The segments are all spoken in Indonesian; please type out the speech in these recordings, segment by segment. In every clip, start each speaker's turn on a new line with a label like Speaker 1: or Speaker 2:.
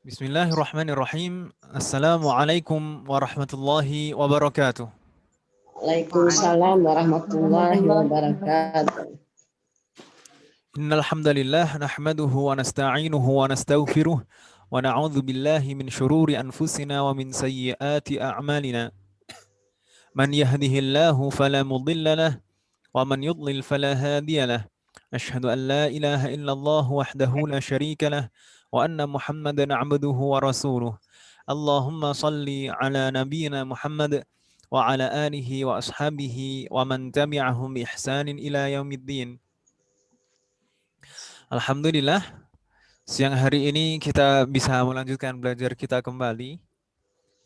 Speaker 1: Bismillahirrahmanirrahim. Assalamualaikum warahmatullahi wabarakatuh.
Speaker 2: Waalaikumsalam warahmatullahi wabarakatuh.
Speaker 1: Innal hamdalillah nahmaduhu wa nasta'inuhu wa nastaghfiruh wa na'udzu billahi min shururi anfusina wa min sayyiati a'malina. Man yahdihillahu fala mudilla lahu wa man yudlil fala hadiya lahu. Asyhadu an la ilaha illallah wahdahu la syarika lahu wa anna Muhammadan 'abduhu wa rasuluh. Allahumma salli ala nabiyyina Muhammad wa ala alihi wa ashabihi wa man tabi'ahum bi ihsanin ila yaumiddin. Alhamdulillah, siang hari ini kita bisa melanjutkan belajar kita kembali.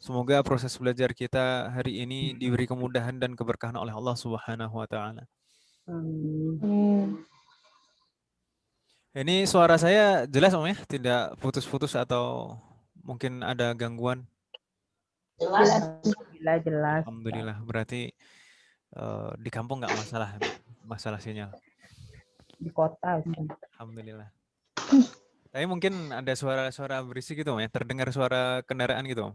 Speaker 1: Semoga proses belajar kita hari ini diberi kemudahan dan keberkahan oleh Allah Subhanahu wa taala. Ini suara saya jelas Om ya? Tidak putus-putus atau mungkin ada gangguan?
Speaker 2: Jelas.
Speaker 1: Alhamdulillah, berarti di kampung nggak masalah sinyal.
Speaker 2: Di kota.
Speaker 1: Alhamdulillah. Tapi mungkin ada suara-suara berisik gitu Om ya? Terdengar suara kendaraan gitu Om?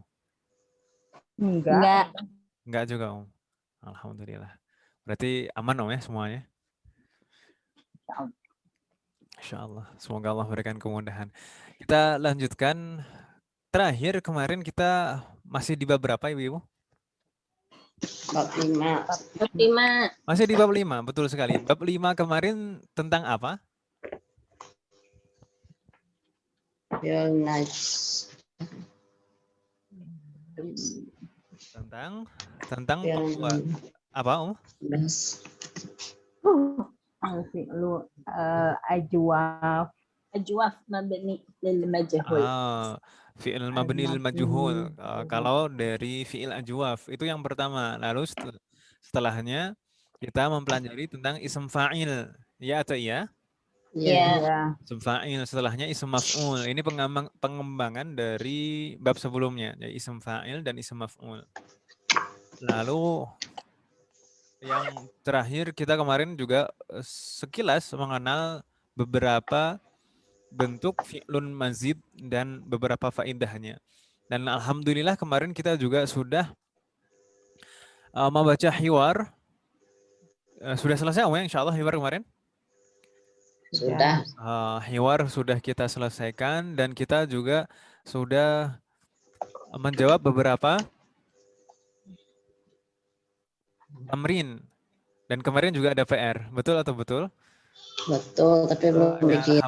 Speaker 1: Enggak juga Om. Alhamdulillah. Berarti aman Om ya semuanya? Insya Allah. Semoga Allah berikan kemudahan. Kita lanjutkan. Terakhir kemarin kita masih di bab berapa Ibu-Ibu?
Speaker 2: Bab 5.
Speaker 1: Masih di bab 5, betul sekali. Bab 5 kemarin tentang apa? Tentang apa Om?
Speaker 3: Ajwaf mabni lil majhul.
Speaker 1: Fi'il mabni lil majhul. Kalau dari fi'il ajwaf itu yang pertama. Lalu setelahnya kita mempelajari tentang ism fa'il. Ya atau iya?
Speaker 3: Ya.
Speaker 1: Ism fa'il, setelahnya ism maf'ul. Ini pengembangan dari bab sebelumnya, yaitu ism fa'il dan ism maf'ul. Lalu yang terakhir kita kemarin juga sekilas mengenal beberapa bentuk fi'lun mazid dan beberapa faedahnya. Dan alhamdulillah kemarin kita juga sudah membaca hiwar. Sudah selesai Om ya insyaallah hiwar kemarin?
Speaker 2: Sudah.
Speaker 1: Hiwar sudah kita selesaikan dan kita juga sudah menjawab beberapa tamrin. Dan kemarin juga ada PR. Betul atau betul?
Speaker 2: Betul, tapi belum bikin.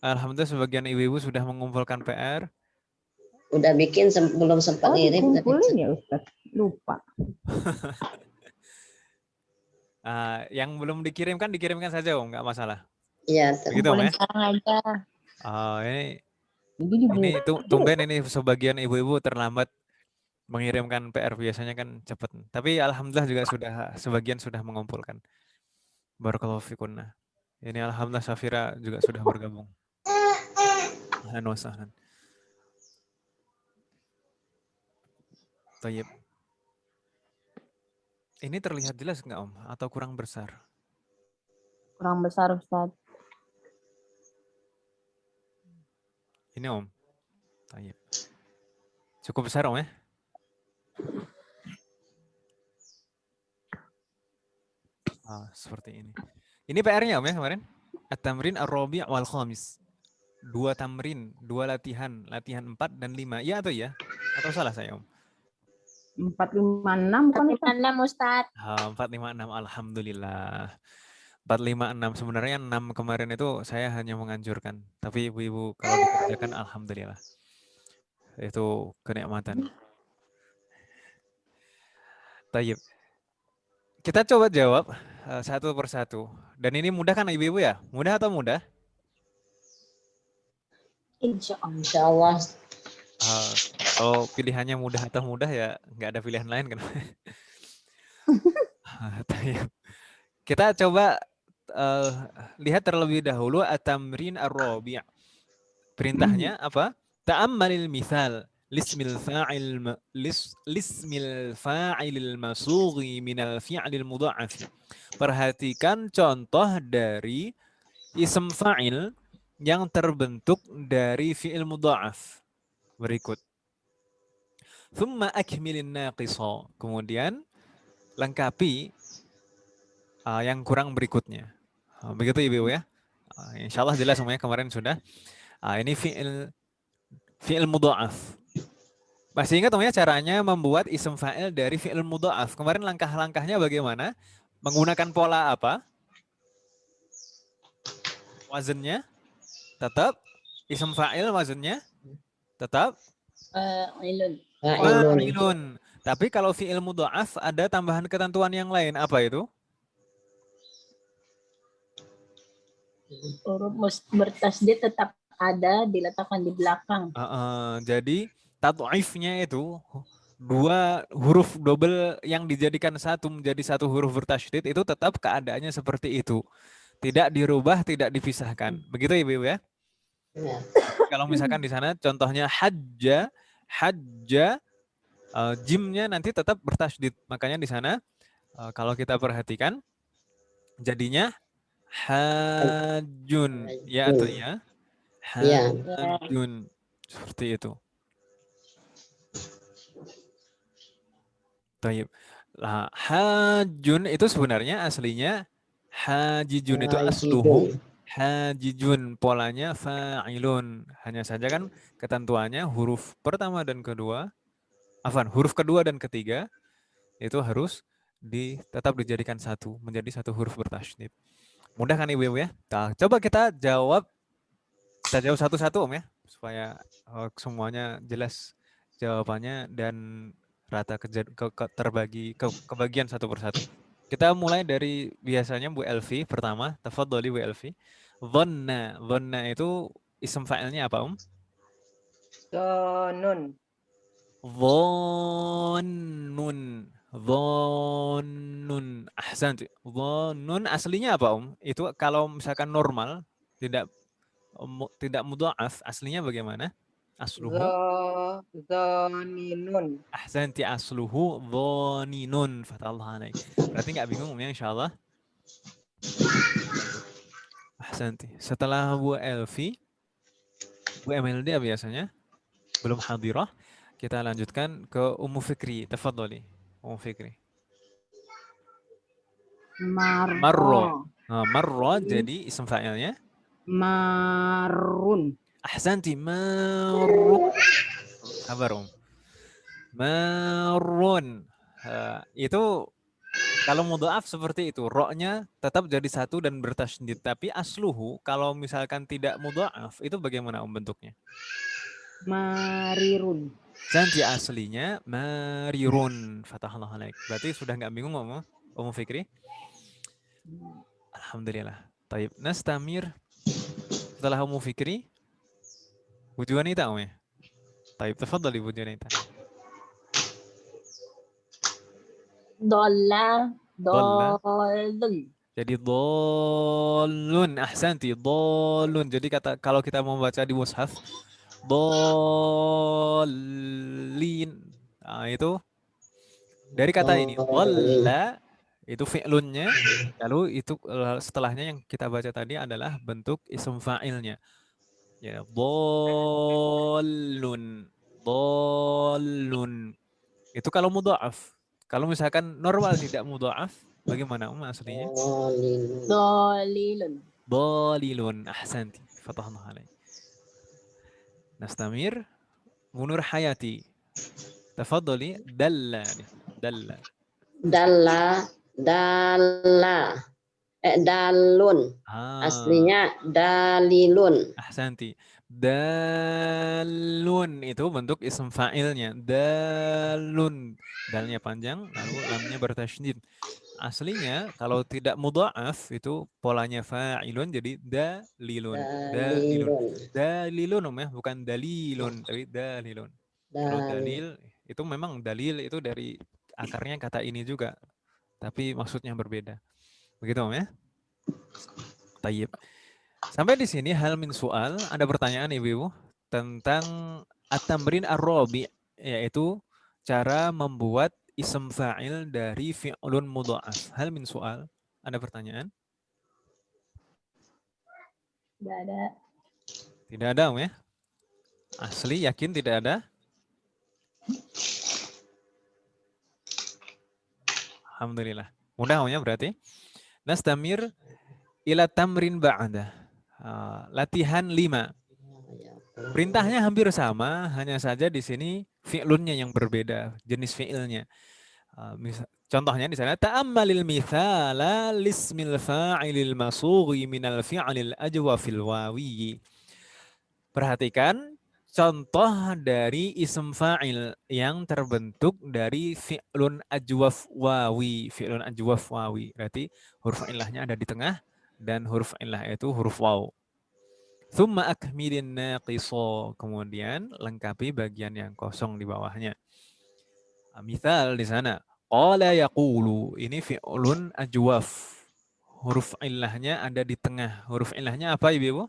Speaker 1: Alhamdulillah sebagian ibu-ibu sudah mengumpulkan PR.
Speaker 2: Udah bikin, belum sempat ngirim.
Speaker 4: Kumpulin ya Ustaz, lupa.
Speaker 1: Yang belum dikirimkan saja Om, nggak masalah.
Speaker 2: Iya,
Speaker 1: begitu Om ya?
Speaker 3: Sekarang aja.
Speaker 1: Ini tumben ini sebagian ibu-ibu terlambat mengirimkan PR, biasanya kan cepat. Tapi alhamdulillah juga sebagian sudah mengumpulkan. Barakallahu fikunna. Ini alhamdulillah Safira juga sudah bergabung. Ahlan wa sahlan. Tayyib. Ini terlihat jelas nggak Om? Atau kurang besar?
Speaker 3: Kurang besar Ustaz.
Speaker 1: Ini Om. Tayyib. Cukup besar Om ya? Seperti ini. Ini PR-nya Om ya kemarin? At-tamrin ar-rabi' wal khamis. 2 tamrin, 2 latihan 4 dan 5. Iya atau ya? Atau salah saya Om?
Speaker 4: 4, 5, 6 kan?
Speaker 3: 4, 5 Ustaz.
Speaker 1: 4, 5, 6. Alhamdulillah. 4, 5, 6. Sebenarnya 6 kemarin itu saya hanya menganjurkan. Tapi ibu-ibu kalau dikerjakan alhamdulillah. Itu kenikmatan. Tayyib. Kita coba jawab satu persatu. Dan ini mudah kan ibu-ibu ya? Mudah atau mudah?
Speaker 3: Insya
Speaker 2: Allah.
Speaker 1: Kalau pilihannya mudah atau mudah ya nggak ada pilihan lain kan. Kita coba lihat terlebih dahulu at-tamrin ar-rabi'. Perintahnya apa? Ta'ammalil misal lismil fa'ilil masughi minal fi'lil mudha'af. Perhatikan contoh dari ism fa'il yang terbentuk dari fi'il mudha'af. berikut. Thumma akmilin naqisa. Kemudian lengkapi yang kurang berikutnya. Begitu Ibu ya. Insya Allah jelas semuanya kemarin sudah. Ini fi'il mudha'af. Masih ingat ya caranya membuat isim fa'il dari fi'il mudha'af. Kemarin langkah-langkahnya bagaimana? Menggunakan pola apa? Wazannya tetap isim fa'il, wazannya tetap
Speaker 3: Ilun.
Speaker 2: Fa'ilun.
Speaker 1: fa'ilun. Tapi kalau fi'il mudha'af ada tambahan ketentuan yang lain. Apa itu?
Speaker 3: Huruf bertasdid tetap ada diletakkan di belakang.
Speaker 1: Jadi tad'ifnya itu dua huruf double yang dijadikan satu menjadi satu huruf bertasydid itu tetap keadaannya seperti itu. Tidak dirubah, tidak dipisahkan. Begitu Ibu ya?
Speaker 2: Ya.
Speaker 1: Kalau misalkan di sana contohnya hajja, jimnya nanti tetap bertasydid. Makanya di sana kalau kita perhatikan jadinya hajun. Ya atau ya?
Speaker 2: Ya.
Speaker 1: Hajun. Seperti itu. Taib. Lah, hajun itu sebenarnya aslinya hajijun itu asluhu hajijun, polanya fa'ilun. Hanya saja kan ketentuannya huruf pertama dan kedua, huruf kedua dan ketiga itu harus tetap dijadikan satu, menjadi satu huruf bertasydid. Mudah kan Ibu ya? Nah, coba kita jawab satu-satu Om ya, supaya semuanya jelas jawabannya dan rata terbagi kebagian satu persatu. Kita mulai dari biasanya Bu Elvi pertama. Tafadholi Bu Elvi. Dhanna itu isim fa'ilnya apa
Speaker 4: Zonun.
Speaker 1: Dhannun. Ahsan. Dhannun aslinya apa Itu kalau misalkan normal, tidak mudha'af, aslinya bagaimana? Asluhu.
Speaker 4: Zoninun.
Speaker 1: Ahsanti asluhu dhaninun. Fatallah alaik. Berarti nggak bingung ya insyaallah. Ahsanti. Setelah Bu Elvi, Bu Emeldia biasanya belum hadirah. Kita lanjutkan ke Ummu Fikri. Tafadholi. Ummu Fikri. Marro. Marro jadi isim fa'ilnya
Speaker 4: Marun.
Speaker 1: Ahsanti marrun. Sabar Marrun. Itu kalau mudha'af seperti itu, ro-nya tetap jadi satu dan bertasydid. Tapi asluhu kalau misalkan tidak mudha'af itu bagaimana bentuknya?
Speaker 4: Marirun.
Speaker 1: Janji aslinya marirun. Fatahullah alaik. Berarti sudah nggak bingung Ummu Fikri? Alhamdulillah. Taib. Nastamir setelah Ummu Fikri, Bu Juanita ya? Taib. Tafadhali Bu Juanita.
Speaker 3: Dolla. Dolun.
Speaker 1: Jadi dolun, ahsanti, dolun. Jadi kalau kita membaca di mushaf, dolin. Nah, itu dari kata ini, dolla, itu fi'lunnya. Lalu itu setelahnya yang kita baca tadi adalah bentuk isim fa'ilnya. Ya, dolun, dolun. Itu kalau mudha'af. Kalau misalkan normal tidak mudha'af, bagaimana aslinya?
Speaker 3: Dolilun.
Speaker 1: Dolilun. Ahsanti. Fatahullah alaih. Nastamir. Munur Hayati. Tafadholi. Dalla. Dalla.
Speaker 2: Dalla. Dalla. Dalun. Aslinya dalilun.
Speaker 1: Ahsanti. Dalun itu bentuk isim fa'ilnya. Dalun. Dalnya panjang, lalu lamnya bertasydid. Aslinya kalau tidak mudha'af itu polanya fa'ilun jadi dalilun. Dalilun ya, bukan dalilun, tapi dalilun. Kalau dalil itu memang dalil itu dari akarnya kata ini juga, tapi maksudnya berbeda. Begitu ya? Tayyib. Sampai di sini hal min soal, ada pertanyaan Ibu tentang at-tamrin ar-rabi, yaitu cara membuat isim fa'il dari fi'lun mudha'af. Hal min soal, ada pertanyaan?
Speaker 3: Tidak ada.
Speaker 1: Tidak ada ya? Asli, yakin tidak ada? Alhamdulillah. Mudah namanya berarti. Nastamir ila tamrin ba'da. Latihan 5. Perintahnya hampir sama, hanya saja di sini fi'lunnya yang berbeda, jenis fi'ilnya. Contohnya di sana ta'ammalil mithala lismil fa'ilil masughi minal fi'lil ajwafil wawi. Perhatikan contoh dari ism fa'il yang terbentuk dari fi'lun ajwaf wawi. Fi'lun ajwaf wawi. Berarti huruf ilahnya ada di tengah dan huruf ilah itu huruf waw. Thumma akmilin naqiso. Kemudian lengkapi bagian yang kosong di bawahnya. Misal di sana. Qala yaqulu. Ini fi'lun ajwaf. Huruf ilahnya ada di tengah. Huruf ilahnya apa Ibu?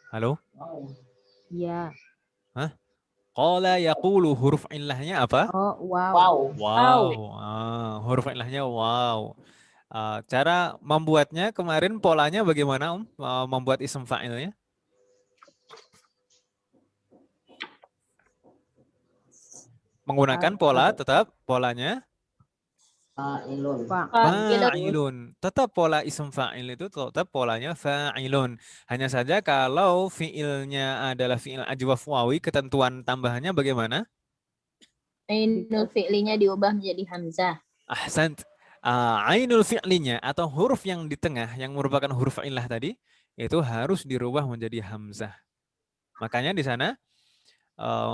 Speaker 1: Halo?
Speaker 4: Ya.
Speaker 1: Hah? Qala yaqulu. Huruf ilahnya apa?
Speaker 4: Oh, wow.
Speaker 2: Wow.
Speaker 1: Wow. Huruf ilahnya wow. Cara membuatnya kemarin polanya bagaimana membuat isim fa'ilnya? Menggunakan pola tetap polanya
Speaker 2: Fa'ilun.
Speaker 1: fa'ilun. Tetap pola isim fa'il itu tetap polanya fa'ilun. Hanya saja kalau fi'ilnya adalah fi'il ajwaf wawi, ketentuan tambahannya bagaimana?
Speaker 3: Ainul fi'linya diubah menjadi hamzah.
Speaker 1: Ahsant. Ainul fi'linya atau huruf yang di tengah yang merupakan huruf ilah tadi itu harus dirubah menjadi hamzah. Makanya di sana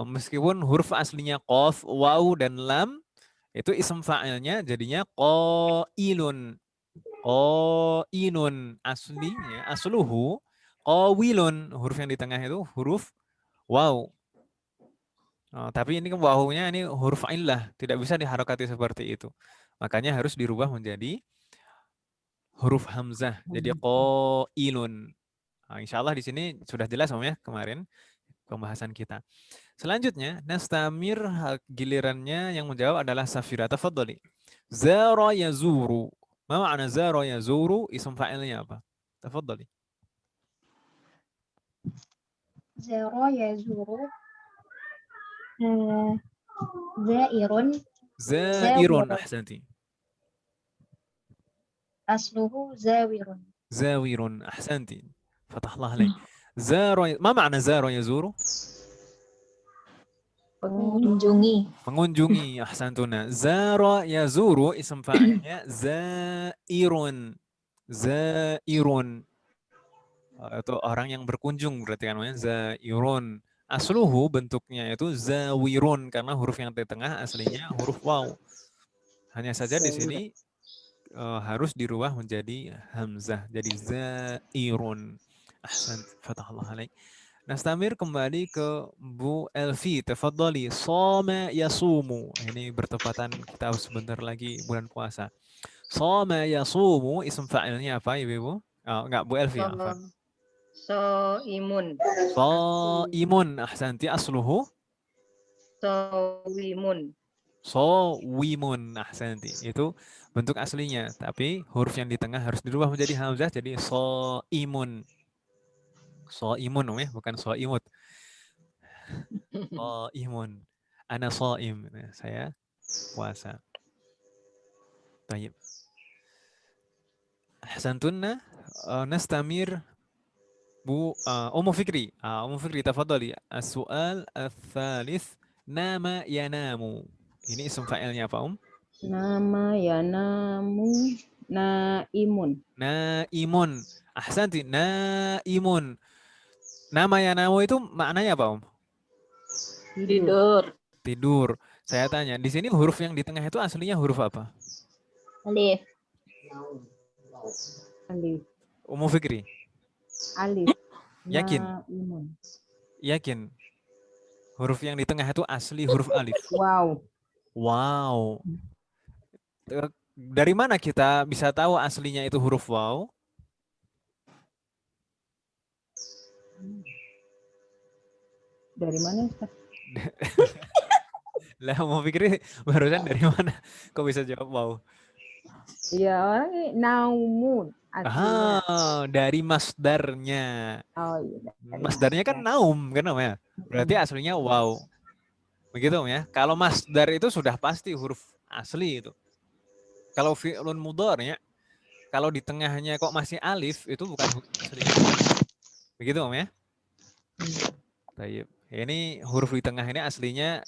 Speaker 1: meskipun huruf aslinya qaf, waw dan lam itu ism fa'ilnya jadinya qailun. Qainun aslinya asluhu qawilun. Huruf yang di tengah itu huruf waw. Tapi ini wawunya ini huruf illah, tidak bisa diharokati seperti itu. Makanya harus dirubah menjadi huruf hamzah. Jadi qailun. Insya Allah di sini sudah jelas ya kemarin pembahasan kita. Selanjutnya, nastamir gilirannya yang menjawab adalah Safira. Tafadhali. Zara yazuru. Ma makna zara yazuru? Isim fa'ilnya apa? Tafadhali.
Speaker 5: Zara yazuru zairun
Speaker 1: Zairun. Ahsanti.
Speaker 5: asluhu zawirun.
Speaker 1: Zawirun. Ahsanti. Fatahlah alaik. Zara. Ma makna zara yazuru?
Speaker 3: Mengunjungi.
Speaker 1: Mengunjungi. Ahsantuna. Zara yazuru isim fa'ilnya zairun. Zairun. Itu orang yang berkunjung berarti kan namanya zairun. Asluhu bentuknya itu zawirun karena huruf yang di tengah aslinya huruf waw. Hanya saja di sini harus dirubah menjadi hamzah jadi zairun. Ahsan, fatahullah alaik. Nastamir kembali ke Bu Elvi. Tafadhali. Shoma yasumu. Ini bertepatan kita sebentar lagi bulan puasa. Shoma yasumu isim fa'ilnya apa Ibu? Enggak Bu Elvi apa?
Speaker 6: Soimun.
Speaker 1: Soimun. Ahsanti asluhu?
Speaker 6: Sowimun.
Speaker 1: Sowimun. Ahsanti. Itu bentuk aslinya. Tapi huruf yang di tengah harus dirubah menjadi hamzah. Jadi soimun. Soimun ya, bukan soimut. Soimun. Ana soim. Saya puasa. Baik. Ahsantunna. Nastamir. Bu Ummu Fikri. Ummu Fikri tafadhali. As-su'al ats-tsalits nama yanamu. Ini isim fa'ilnya apa,
Speaker 4: Nama yanamu naimun.
Speaker 1: Naimun. Ahsanti, naimun. Nama yanamu itu maknanya apa,
Speaker 3: Tidur.
Speaker 1: Tidur. Saya tanya, di sini huruf yang di tengah itu aslinya huruf apa?
Speaker 3: Alif.
Speaker 4: Alif.
Speaker 1: Ummu Fikri.
Speaker 4: Alif.
Speaker 1: Yakin?
Speaker 4: Naimun.
Speaker 1: Yakin. Huruf yang di tengah itu asli huruf alif.
Speaker 4: Wow.
Speaker 1: Wow. Dari mana kita bisa tahu aslinya itu huruf waw?
Speaker 4: Dari mana, Ustaz?
Speaker 1: Lah mau pikir barusan dari mana? Kok bisa jawab wow?
Speaker 4: Ya, orang naumun. Aslinya.
Speaker 1: Dari masdarnya.
Speaker 4: Oh iya. Dari
Speaker 1: Masdarnya kan
Speaker 4: masdar.
Speaker 1: naum kan namanya. Berarti aslinya waw. Begitu ya. Kalau masdar itu sudah pasti huruf asli itu. Kalau fi'lun mudhari' kalau di tengahnya kok masih alif itu bukan huruf asli. Begitu ya. Baik. Ini huruf di tengah ini aslinya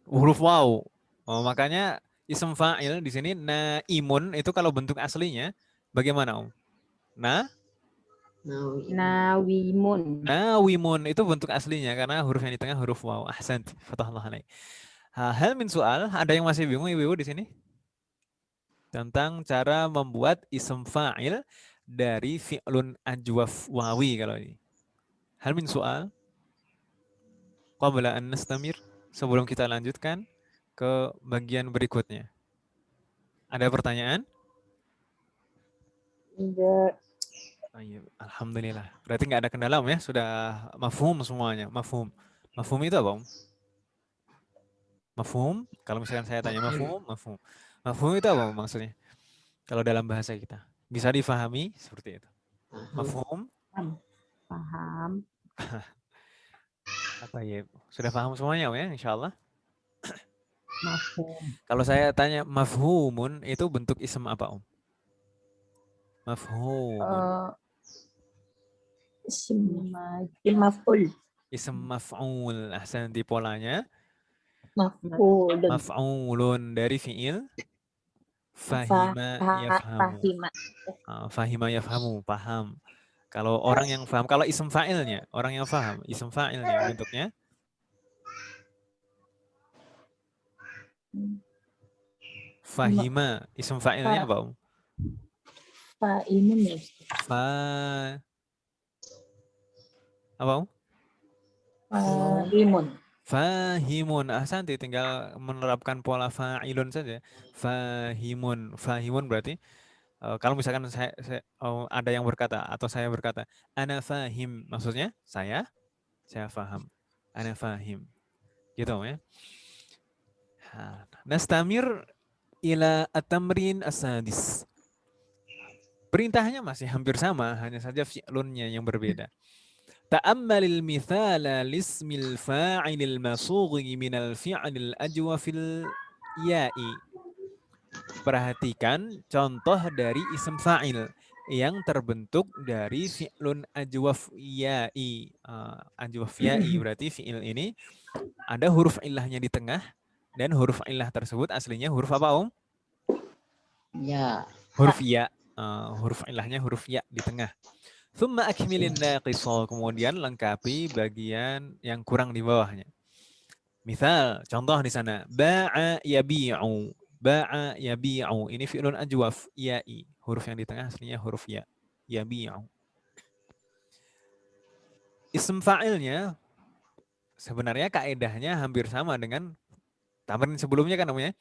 Speaker 1: huruf waw. Oh, makanya isim fa'il di sini naimun itu kalau bentuk aslinya bagaimana Om?
Speaker 4: Nawimun.
Speaker 1: Nawimun itu bentuk aslinya karena huruf yang di tengah huruf waw. Ahsan. Fatahullah alaik. Hal min soal, ada yang masih bingung ibu-ibu di sini? Tentang cara membuat isim fa'il dari fi'lun ajwaf wawi kalau ini. Hal min soal? Qabla an nastamir, sebelum kita lanjutkan ke bagian berikutnya. Ada pertanyaan?
Speaker 3: Enggak.
Speaker 1: Alhamdulillah. Berarti nggak ada kendala ya? Sudah mafhum semuanya. Mafhum. Mafhum itu apa Om? Mafhum? Kalau misalkan saya tanya mafhum, mafhum. Mafhum itu apa maksudnya? Kalau dalam bahasa kita. Bisa difahami seperti itu. Mafhum?
Speaker 4: Paham.
Speaker 1: Apa ya? Sudah paham semuanya ya, insya Allah.
Speaker 4: Mafhum.
Speaker 1: Kalau saya tanya mafhumun itu bentuk ism apa Om? Mafhumun.
Speaker 3: Isim maf'ul.
Speaker 1: Ism maf'ul. Ahsan, di polanya.
Speaker 3: Maf'ul.
Speaker 1: Maf'ulun dari fi'il. Fahima yafhamu. Fahima yafhamu, paham. Kalau orang yang paham, kalau ism fa'ilnya, orang yang paham, ism fa'ilnya bentuknya fahima, ism fa'ilnya apa Om?
Speaker 3: Fa'imun ya.
Speaker 1: Apa Om?
Speaker 3: Fa'imun.
Speaker 1: Fahimun. Ahsanti, tinggal menerapkan pola fa'ilun saja. Fahimun. Fahimun berarti kalau misalkan ada yang berkata atau saya berkata ana fahim, maksudnya saya faham. Ana fahim. Gitu ya. Nastamir ila at-tamrin as-sadis. Perintahnya masih hampir sama, hanya saja fi'lunnya yang berbeda. Ta'ammalil mithala lismil fa'ilil masughi minal fi'lil ajwafil ya'i. Perhatikan contoh dari isim fa'il yang terbentuk dari fi'lun ajwaf ya'i. Ajwaf ya'i berarti fi'il ini ada huruf illahnya di tengah dan huruf illah tersebut aslinya huruf apa Om?
Speaker 2: Ya.
Speaker 1: Huruf ya. Huruf illahnya huruf ya di tengah. Thumma akmilin naqisah, kemudian lengkapi bagian yang kurang di bawahnya. Misal, contoh di sana, ba'a yabi'u. Ba'a yabi'u. Ini fi'lun ajwaf, ya'i. Huruf yang di tengah aslinya huruf ya. Yabi'u. Ism fa'ilnya sebenarnya kaedahnya hampir sama dengan tamrin sebelumnya kan namanya.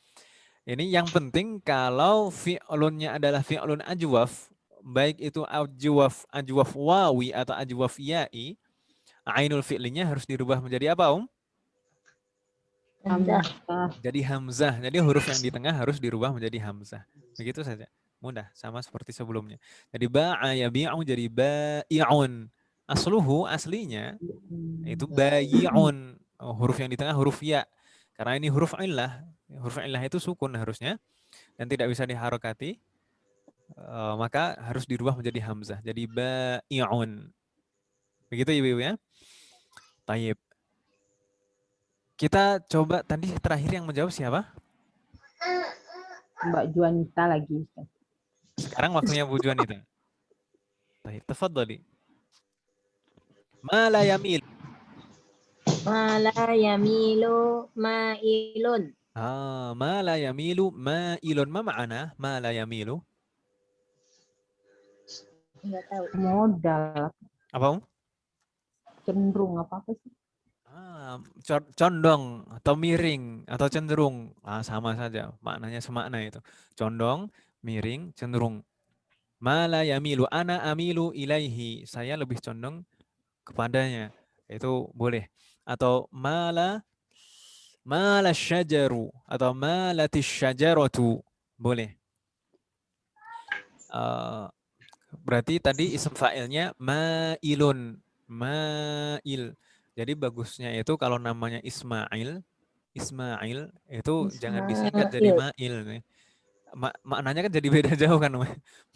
Speaker 1: Ini yang penting kalau fi'lunnya adalah fi'lun ajwaf, baik itu ajwaf wawi atau ajwaf ya'i, ainul fi'linya harus dirubah menjadi apa Om?
Speaker 3: Hamzah.
Speaker 1: Jadi hamzah. Jadi huruf yang di tengah harus dirubah menjadi hamzah. Begitu saja. Mudah, sama seperti sebelumnya. Jadi ba'a yabi'u jadi ba'i'un. Aslinya itu bayi'un. Huruf yang di tengah huruf ya. Karena ini huruf illah. Huruf illah itu sukun harusnya dan tidak bisa diharokati. Maka harus dirubah menjadi hamzah. Jadi ba'i'un. Begitu Ibu ya. Tayyib. Kita coba tadi terakhir yang menjawab siapa?
Speaker 4: Mbak Juanita lagi.
Speaker 1: Sekarang waktunya Bu Juanita. Tayyib, tafadhali. Ma la yamil.
Speaker 3: Ma la yamilu ma'ilun.
Speaker 1: Ma la yamilu ma'ilun. Ma ma'ana ma la yamilu?
Speaker 3: Enggak tahu.
Speaker 4: Modal.
Speaker 1: Apa Om?
Speaker 4: Cenderung apa-apa sih?
Speaker 1: Condong atau miring atau cenderung. Sama saja. Maknanya semakna itu. Condong, miring, cenderung. Ma la yamilu. Ana amilu ilaihi. Saya lebih condong kepadanya. Itu boleh. Atau mala syajaru atau malatis syajaratu. Boleh. Berarti tadi isim fa'ilnya ma'ilun. Ma'il. Jadi bagusnya itu kalau namanya Ismail itu jangan disingkat jadi
Speaker 3: Ismail.
Speaker 1: ma'il nih. Maknanya kan jadi beda jauh kan.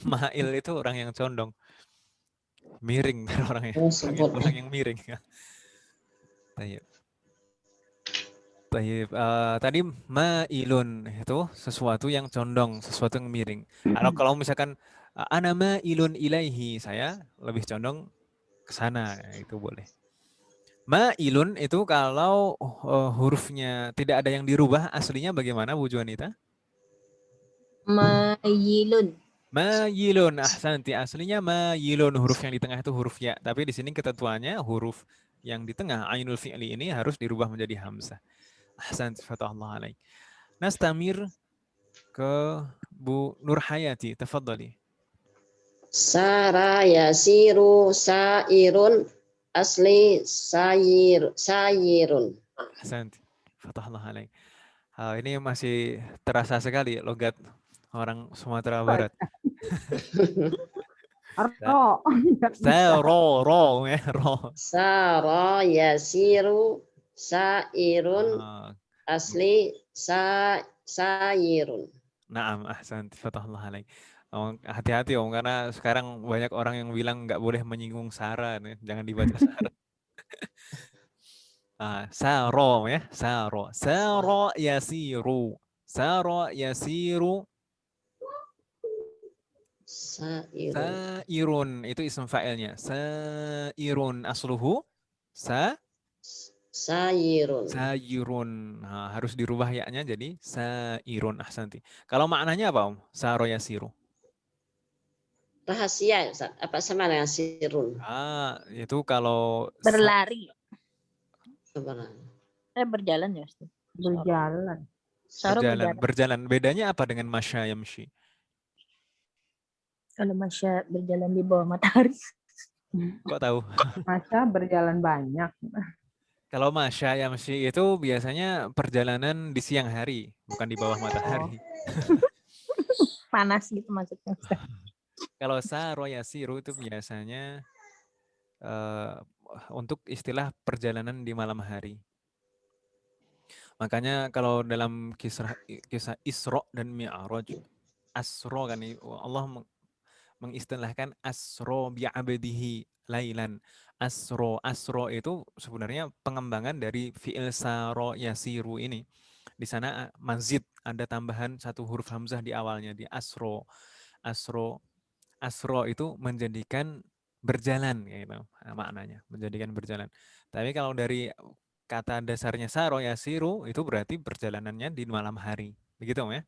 Speaker 1: Ma'il itu orang yang condong. Miring orangnya.
Speaker 2: Oh, sebut.
Speaker 1: Orang yang miring. Tayyib. Tayyib. Tadi ma'ilun itu sesuatu yang condong, sesuatu yang miring. Kalau misalkan ana ma'ilun ilaihi, saya lebih condong ke sana, itu boleh. Ma'ilun itu kalau hurufnya tidak ada yang dirubah, aslinya bagaimana Bu Juanita?
Speaker 3: Mayilun.
Speaker 1: Mayilun, ahsanti. Aslinya mayilun, huruf yang di tengah itu huruf ya. Tapi di sini ketentuannya huruf yang di tengah ainul fi'li ini harus dirubah menjadi hamzah. Ahsanti, fatahullah alaik. Nastamir ke Bu Nur Hayati, tafadhali.
Speaker 2: Sara yasiru sairun asli sayirun.
Speaker 1: Ahsanti, fatahullah alaik. Ini masih terasa sekali logat orang Sumatera Barat.
Speaker 4: Ro.
Speaker 1: Ro ya, ro.
Speaker 2: Sara yasiru sairun asli sayirun.
Speaker 1: Naam, ahsanti, fatahullah alaik. Hati-hati Om, karena sekarang banyak orang yang bilang nggak boleh menyinggung Sara, nih. Jangan dibaca Sara. Saro ya, saro. Saro yasiru. Saro yasiru.
Speaker 2: Sairun.
Speaker 1: Sairun, itu isim fa'ilnya. Sairun, asluhu.
Speaker 2: Sayirun.
Speaker 1: Sayirun. Harus dirubah ya-nya jadi sairun, ahsanti. Kalau maknanya apa Om? Saro yasiru.
Speaker 2: Rahasia Ustaz. Apa sama dengan sirun?
Speaker 1: Itu kalau
Speaker 3: Berlari.
Speaker 2: Sebenarnya.
Speaker 3: Berjalan ya, Ustaz.
Speaker 4: Berjalan.
Speaker 3: Saro berjalan.
Speaker 1: berjalan. Bedanya apa dengan masya yamshi?
Speaker 3: Kalau Masya berjalan di bawah matahari.
Speaker 1: Kok tahu?
Speaker 4: Masa berjalan banyak.
Speaker 1: Kalau masya yamshi itu biasanya perjalanan di siang hari, bukan di bawah matahari.
Speaker 3: Panas gitu maksudnya, Ustaz.
Speaker 1: Kalau saro yasiru itu biasanya untuk istilah perjalanan di malam hari. Makanya kalau dalam kisah Isra dan Mi'raj, Asro kan Allah mengistilahkan asro bi'abdihi lailan. Asro itu sebenarnya pengembangan dari fi'il saro yasiru ini. Di sana mazid, ada tambahan satu huruf hamzah di awalnya, di asro. Asro itu menjadikan berjalan, gitu maknanya, menjadikan berjalan. Tapi kalau dari kata dasarnya saro yasiru itu berarti perjalanannya di malam hari, begitu ya?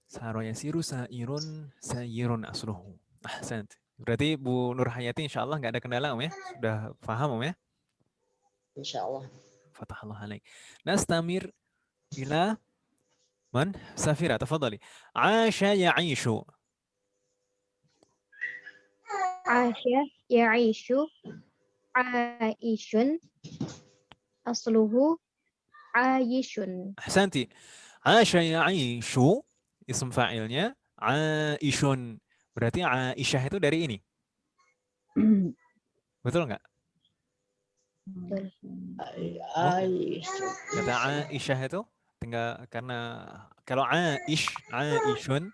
Speaker 1: Saro yasiru sayirun asluhu. Ahsant. Berarti Bu Nur Hayati insya Allah nggak ada kendala ya? Sudah paham ya?
Speaker 2: Insya Allah.
Speaker 1: Fatahallah alaik. Nastamir ila man? Safira, tafadhali. Asha ya'ishu.
Speaker 5: Asya ya'ishu aishun asluhu ayishun.
Speaker 1: Ahsanti. Asha ya'ishu. Ism fa'ilnya Aishun. Berarti Aisyah itu dari ini. Betul nggak? Kata Aisyah itu tinggal karena kalau Aishun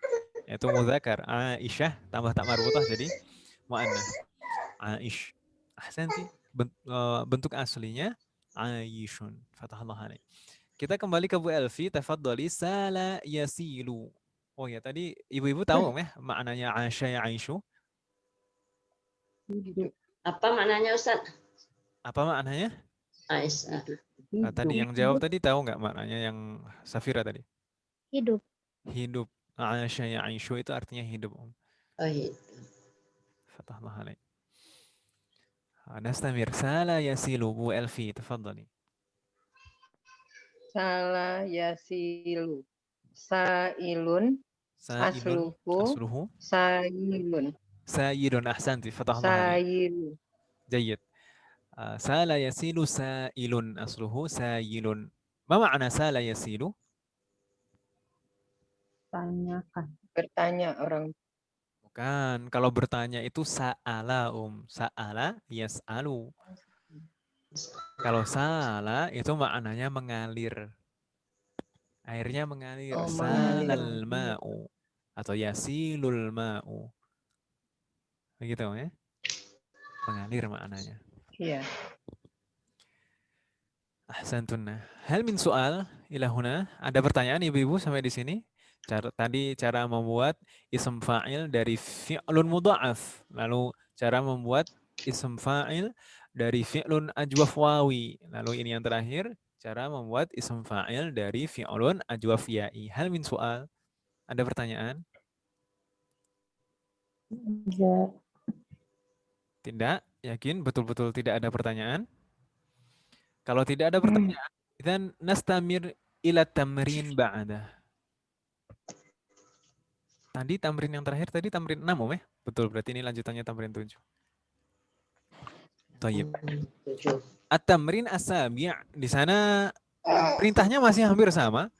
Speaker 1: itu mudzakar, Aisyah tambah tak marbutah jadi muannats. Aish. Ahsanti. Bentuk aslinya Aishun. Fatahallah alaih. Kita kembali ke Bu Elvi, tafadhali. Sala yasilu. Oh ya, tadi ibu-ibu tahu ya maknanya Asya Aisyu?
Speaker 2: Apa maknanya Ustaz?
Speaker 1: Apa maknanya?
Speaker 2: Aisyah.
Speaker 1: Tadi yang jawab tadi tahu nggak maknanya yang Safira tadi?
Speaker 5: Hidup.
Speaker 1: Hidup. Asya Aisyu itu artinya hidup.
Speaker 2: Oh, itu.
Speaker 1: Fatahullah alaih. Nastamir. Sala yasilu. Bu Elvi, tafadhali.
Speaker 6: Salah yasilu. Sailun. Asluhu. Sayilun.
Speaker 1: Sayirun. Ahsanti. Fatahullah alaih.
Speaker 6: Sayilun.
Speaker 1: Jayyid. Sala yasilu sailun. Asluhu sayilun. Ma makna sala yasilu?
Speaker 4: Tanyakan.
Speaker 6: Bertanya orang.
Speaker 1: Bukan. Kalau bertanya itu sa'ala, Sa'ala, yas'alu. Kalau sa'ala itu maknanya mengalir. Airnya mengalir.
Speaker 6: Oh, mengalir.
Speaker 1: Salal ma'u. Atau yasilul ma'u. Begitu ya. Mengalir maknanya.
Speaker 6: Iya.
Speaker 1: Ahsantun. Hal min soal ila huna. Ada pertanyaan ibu-ibu sampai di sini? Cara membuat ism fa'il dari fi'lun mudha'af. Lalu cara membuat ism fa'il dari fi'lun ajwaf wawi. Lalu ini yang terakhir, cara membuat ism fa'il dari fi'lun ajwaf ya'i. Hal min soal. Ada pertanyaan?
Speaker 3: Enggak.
Speaker 1: Tidak? Yakin betul-betul tidak ada pertanyaan? Kalau tidak ada pertanyaan, dan nastamir ila tamrin ba'dah. Tadi tamrin yang terakhir tadi tamrin 6 ya? Betul, berarti ini lanjutannya tamrin 7. Thayyib.
Speaker 2: 7.
Speaker 1: At-tamrin as-sabi' di sana perintahnya masih hampir sama.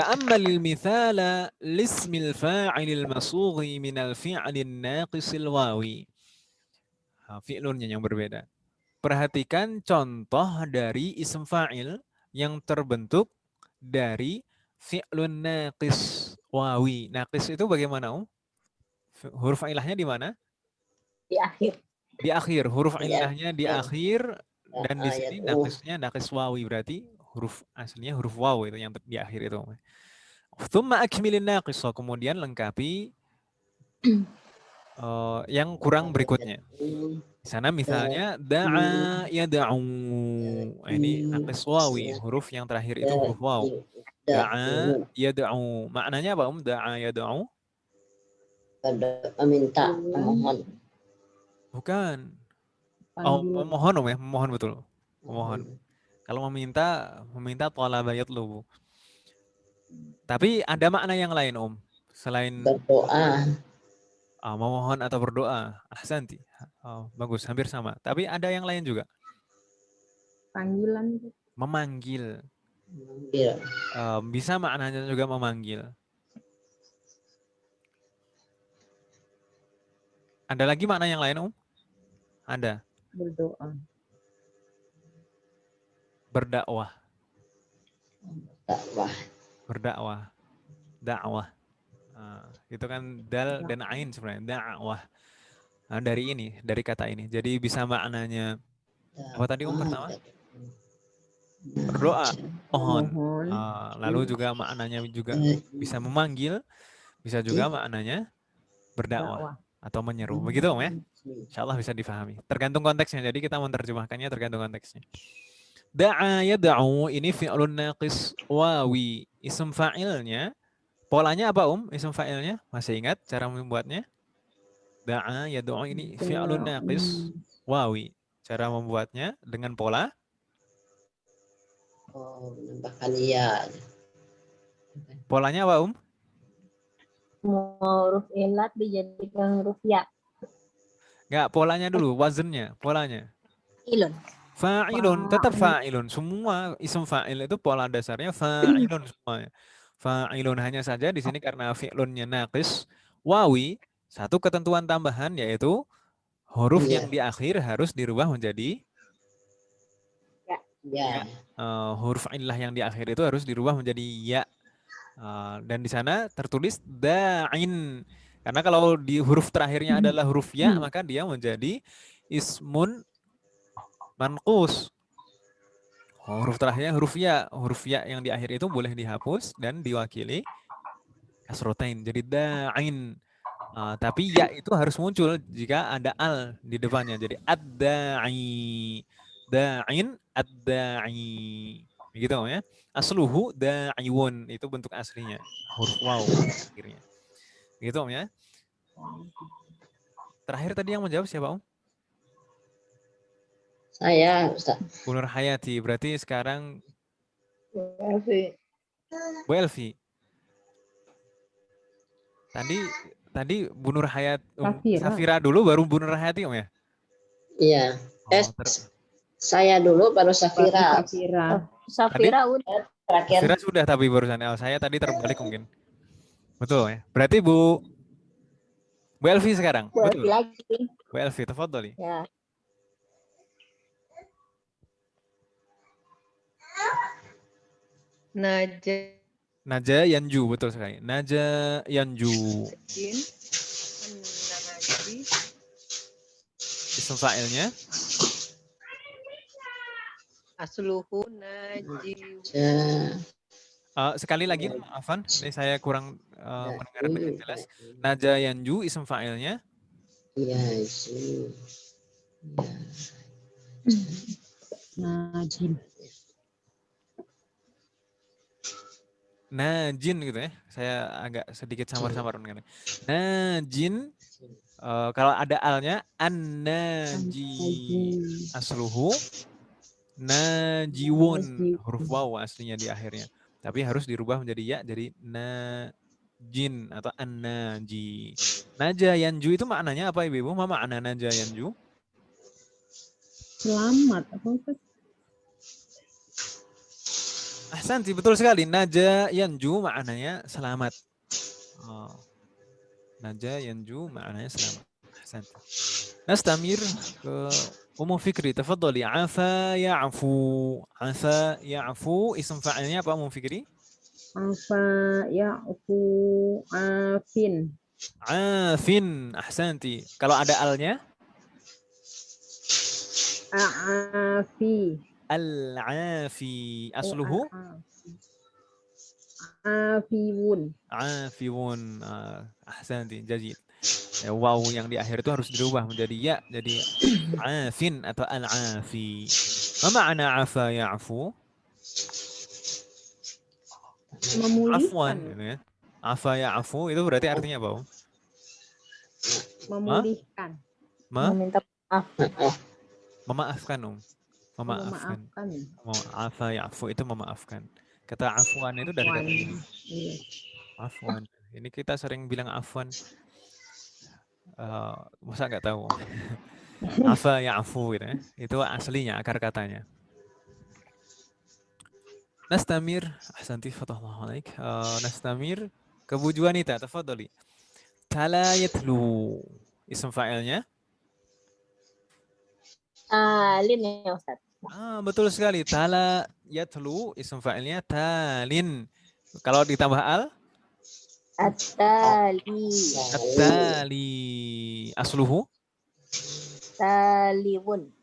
Speaker 1: Ta'ammalil mithala lismil fa'ilil masughi minal fi'lin naqisil wawi. Fi'lunnya yang berbeda. Perhatikan contoh dari ism fa'il yang terbentuk dari fi'lun naqis wawi. Naqis itu bagaimana, Huruf ilahnya di mana?
Speaker 3: Di akhir.
Speaker 1: Di akhir. Huruf
Speaker 2: Di
Speaker 1: ilahnya di akhir dan di sini naqisnya naqis wawi, berarti huruf aslinya huruf waw itu yang di akhir itu. Tsumma akmilin naqisa, kemudian lengkapi yang kurang berikutnya. Di sana misalnya da'a yada'u. Ini naqis wawi, huruf yang terakhir itu huruf waw. Da'a yada'u. Maknanya apa, Da'a yada'u?
Speaker 2: Meminta, memohon.
Speaker 1: Bukan. Oh, memohon ya, memohon betul. Memohon. Kalau meminta talaba yatlubu. Tapi ada makna yang lain, selain
Speaker 2: berdoa.
Speaker 1: Memohon atau berdoa. Ahsanti. Bagus, hampir sama. Tapi ada yang lain juga.
Speaker 4: Panggilan.
Speaker 1: Memanggil.
Speaker 2: Memanggil.
Speaker 1: Bisa maknanya juga memanggil. Ada lagi makna yang lain, Ada.
Speaker 4: Berdoa.
Speaker 1: Berdakwah.
Speaker 2: Dakwah.
Speaker 1: Berdakwah. Dakwah. Itu kan dal dan ain sebenarnya. Dakwah. Nah, dari kata ini. Jadi bisa maknanya apa tadi, pertama? Berdoa, mohon. Lalu juga maknanya juga bisa memanggil, bisa juga maknanya berdakwah atau menyeru. Begitu, ya? Insya Allah bisa difahami. Tergantung konteksnya. Jadi kita menerjemahkannya tergantung konteksnya. Da'a yada'u ini fi'lun naqis wawi. Ism fa'ilnya. Polanya apa, Ism fa'ilnya? Masih ingat cara membuatnya? Da'a yad'u ini fi'lun naqis wawi. Cara membuatnya dengan pola?
Speaker 2: Menambahkan iya.
Speaker 1: Polanya apa,
Speaker 3: Huruf ilat dijadikan huruf ya.
Speaker 1: Enggak, polanya dulu, wazennya, polanya.
Speaker 3: Ilun.
Speaker 1: Fa'ilun, tetap fa'ilun. Semua isim fa'il itu pola dasarnya fa'ilun semuanya. Fa'ilun hanya saja di sini karena fi'lunnya naqis wawi, satu ketentuan tambahan yaitu huruf yang di akhir harus dirubah menjadi
Speaker 2: ya.
Speaker 1: Huruf illah yang di akhir itu harus dirubah menjadi ya. Dan di sana tertulis da'in. Karena kalau di huruf terakhirnya adalah huruf ya, maka dia menjadi ismun manqus. Huruf terakhirnya huruf ya. Huruf ya yang di akhir itu boleh dihapus dan diwakili kasrotain. Jadi da'in. Tapi ya itu harus muncul jika ada al di depannya. Jadi ad-da'i. Da'in ad-da'i. Begitu, ya. Asluhu da'iwun. Itu bentuk aslinya. Huruf waw akhirnya. Begitu, ya. Terakhir tadi yang menjawab siapa,
Speaker 2: Saya, Ustaz.
Speaker 1: Bu Nur Hayati. Berarti sekarang Bu Elvi. Tadi Bu Nur Safira dulu baru Bu Nur Hayati, ya?
Speaker 2: Iya. Saya dulu baru Safira.
Speaker 3: Safira udah.
Speaker 2: Terakhir.
Speaker 1: Safira sudah tapi barusan. Saya tadi terbalik mungkin. Betul, ya? Berarti Bu Bu Elvi sekarang.
Speaker 3: Bu
Speaker 1: Betul.
Speaker 3: Elvi lagi.
Speaker 1: Bu Elvi, tafadhali.
Speaker 3: Ya.
Speaker 6: Naja
Speaker 1: Yanju, betul sekali. Naja Yanju.
Speaker 6: jin naji
Speaker 1: Isim fa'ilnya
Speaker 6: asluhu naji
Speaker 1: sekali lagi maafan, ini saya kurang mendengar dengan jelas. Naja Yanju isim fa'ilnya
Speaker 2: Yazu.
Speaker 4: Najin.
Speaker 1: Najin gitu ya. Saya agak sedikit samar-samar mendengar. Najin kalau ada alnya an-naji asluhu najiwun, huruf waw aslinya di akhirnya. Tapi harus dirubah menjadi ya, jadi najin atau an-naji. Naja yanju itu maknanya apa Ibu? Ma makna naja yanju?
Speaker 4: Selamat. Apa itu?
Speaker 1: Ahsanti, betul sekali. Naja yanju maknanya selamat. Oh. Naja yanju maknanya selamat. Ahsanti. Nastamir ke Ummu Fikri, tafadhali. Afa ya'fu. Afa ya'fu isim fa'ilnya apa Ummu Fikri?
Speaker 4: Afa ya'fu afin.
Speaker 1: Afin, ahsanti. Kalau ada alnya?
Speaker 4: A'afi.
Speaker 1: Al-afi. Asluhu?
Speaker 4: Afiwun.
Speaker 1: Afiwun. Ahsanti, jazid. Ya, waw yang di akhir itu harus dirubah menjadi ya, jadi afin atau al-afi. Ma ma'na afa ya'fu? Afwan,
Speaker 4: Memulihkan.
Speaker 1: gitu ya. Afa ya'fu itu berarti artinya apa?
Speaker 4: Memulihkan.
Speaker 3: Meminta maaf.
Speaker 1: Memaafkan, Memaafkan. Afa ya'fu itu memaafkan. Kata afwan itu dari kata ini.
Speaker 4: Iya.
Speaker 1: Afwan. Ini kita sering bilang afwan. Masa nggak tahu? Afa ya'fu gitu ya. Itu aslinya, akar katanya. Nastamir, ahsanti, fatallahu alaik. Nastamir ke Bu Juanita, tafadhali. Tala yatlu. Isim fa'ilnya?
Speaker 3: Talin ya Ustaz.
Speaker 1: Betul sekali. Tala yatlu, isim fa'ilnya talin. Kalau ditambah al?
Speaker 3: At-tali.
Speaker 1: At-tali. Asluhu?
Speaker 3: Taliwon.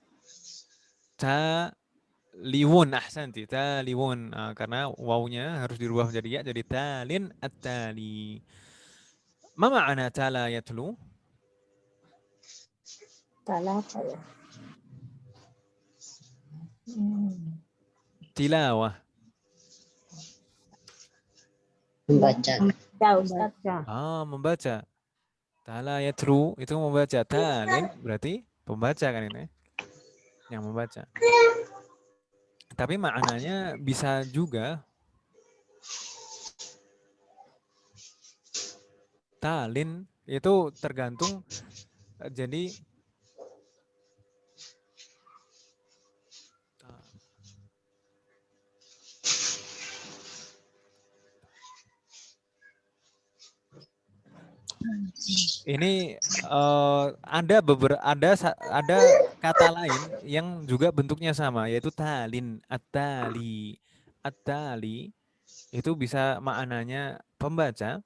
Speaker 1: Taliwun, ahsanti. Taliwun. Karena wawunya harus dirubah menjadi ya. Jadi talin at-tali. Ma ma'ana tala yatlu?
Speaker 3: Tala apa ya?
Speaker 1: Tilawah.
Speaker 2: Membaca.
Speaker 3: Ya Ustaz.
Speaker 1: Membaca. Tala yatlu itu membaca. Talin berarti pembaca kan ini. Yang membaca. Tapi maknanya bisa juga talin itu tergantung, jadi ini ada kata lain yang juga bentuknya sama, yaitu talin, at-tali. At-tali itu bisa maknanya pembaca,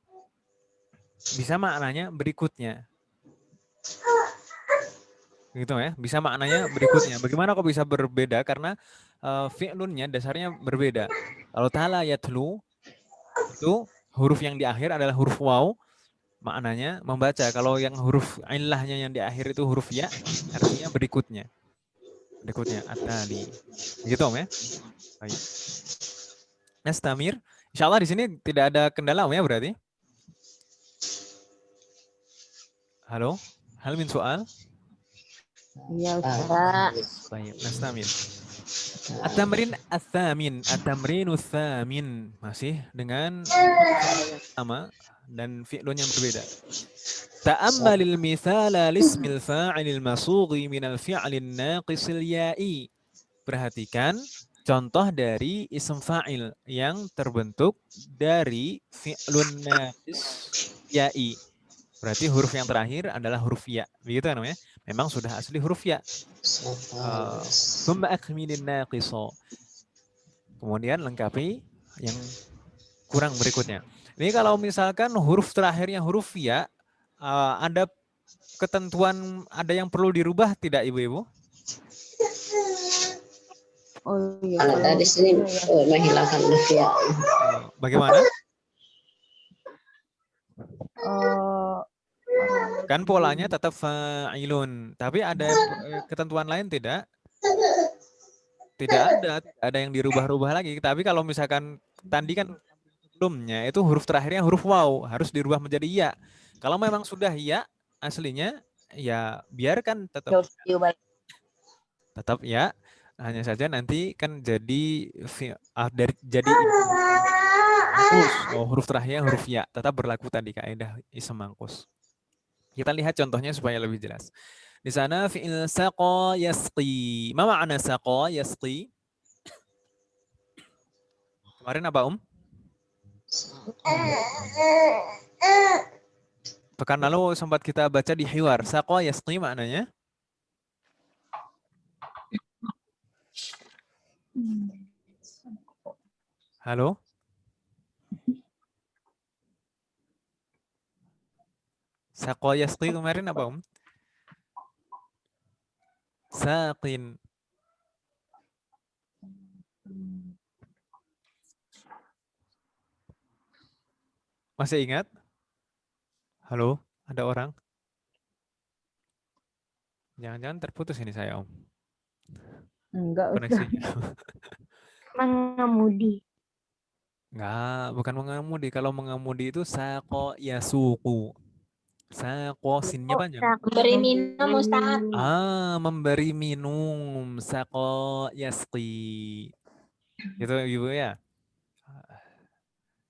Speaker 1: bisa maknanya berikutnya. Gitu ya, bisa maknanya berikutnya. Bagaimana kok bisa berbeda? Karena fi'lunnya dasarnya berbeda. Kalau tala yatlu itu huruf yang di akhir adalah huruf waw, maknanya membaca. Kalau yang huruf ilahnya yang di akhir itu huruf ya, artinya berikutnya. Berikutnya at-tali. Gitu Om ya. Baik. Nastamir. Insyaallah di sini tidak ada kendala Om ya berarti. Halo? Hal min soal?
Speaker 4: Iya Ustaz.
Speaker 1: Baik, nastamir. At-tamrin ats-tsamin, at-tamrinu ats-tsamin, masih dengan sama dan fi'lun yang berbeda. Ta'ammalil mithala lismil fa'ilil masughi minal fi'lin naqisil ya'i. Perhatikan contoh dari isim fa'il yang terbentuk dari fi'lun naqis ya'i. Berarti huruf yang terakhir adalah huruf ya. Begitu kan namanya? Memang sudah asli huruf ya. Thumma akmilin naqiso. Kemudian lengkapi yang kurang berikutnya. Ini kalau misalkan huruf terakhirnya huruf ya, ada ketentuan, ada yang perlu dirubah tidak Ibu-Ibu?
Speaker 4: Oh iya.
Speaker 2: Kalau dari sini menghilangkan huruf ya.
Speaker 1: Bagaimana?
Speaker 4: Oh,
Speaker 1: Kan polanya tetap fa'ilun, tapi ada ketentuan lain tidak? Tidak ada yang dirubah-rubah lagi. Tapi kalau misalkan tadi kan sebelumnya itu huruf terakhirnya huruf waw, harus dirubah menjadi ya. Kalau memang sudah ya aslinya, ya biarkan tetap ya. Hanya saja nanti kan jadi jadi huruf terakhirnya huruf ya, tetap berlaku tadi kaidah ism mangkus. Kita lihat contohnya supaya lebih jelas. Di sana fi'il saqa yasqi. Ma ma'na saqa yasqi? Kemarin apa, Pekan lalu sempat kita baca di hiwar. Saqa yasqi maknanya? Halo? Saqa yasqi kemarin apa, Saqin. Masih ingat? Halo? Ada orang? Jangan-jangan terputus ini saya,
Speaker 4: enggak, Ustaz.
Speaker 1: koneksinya.
Speaker 5: Mengemudi.
Speaker 1: Enggak, bukan mengemudi. Kalau mengemudi itu saqo yasuqu. Saqo sinnya panjang.
Speaker 3: Beri minum Ustaz.
Speaker 1: Memberi minum. Saqo yasqi. Itu Ibu ya.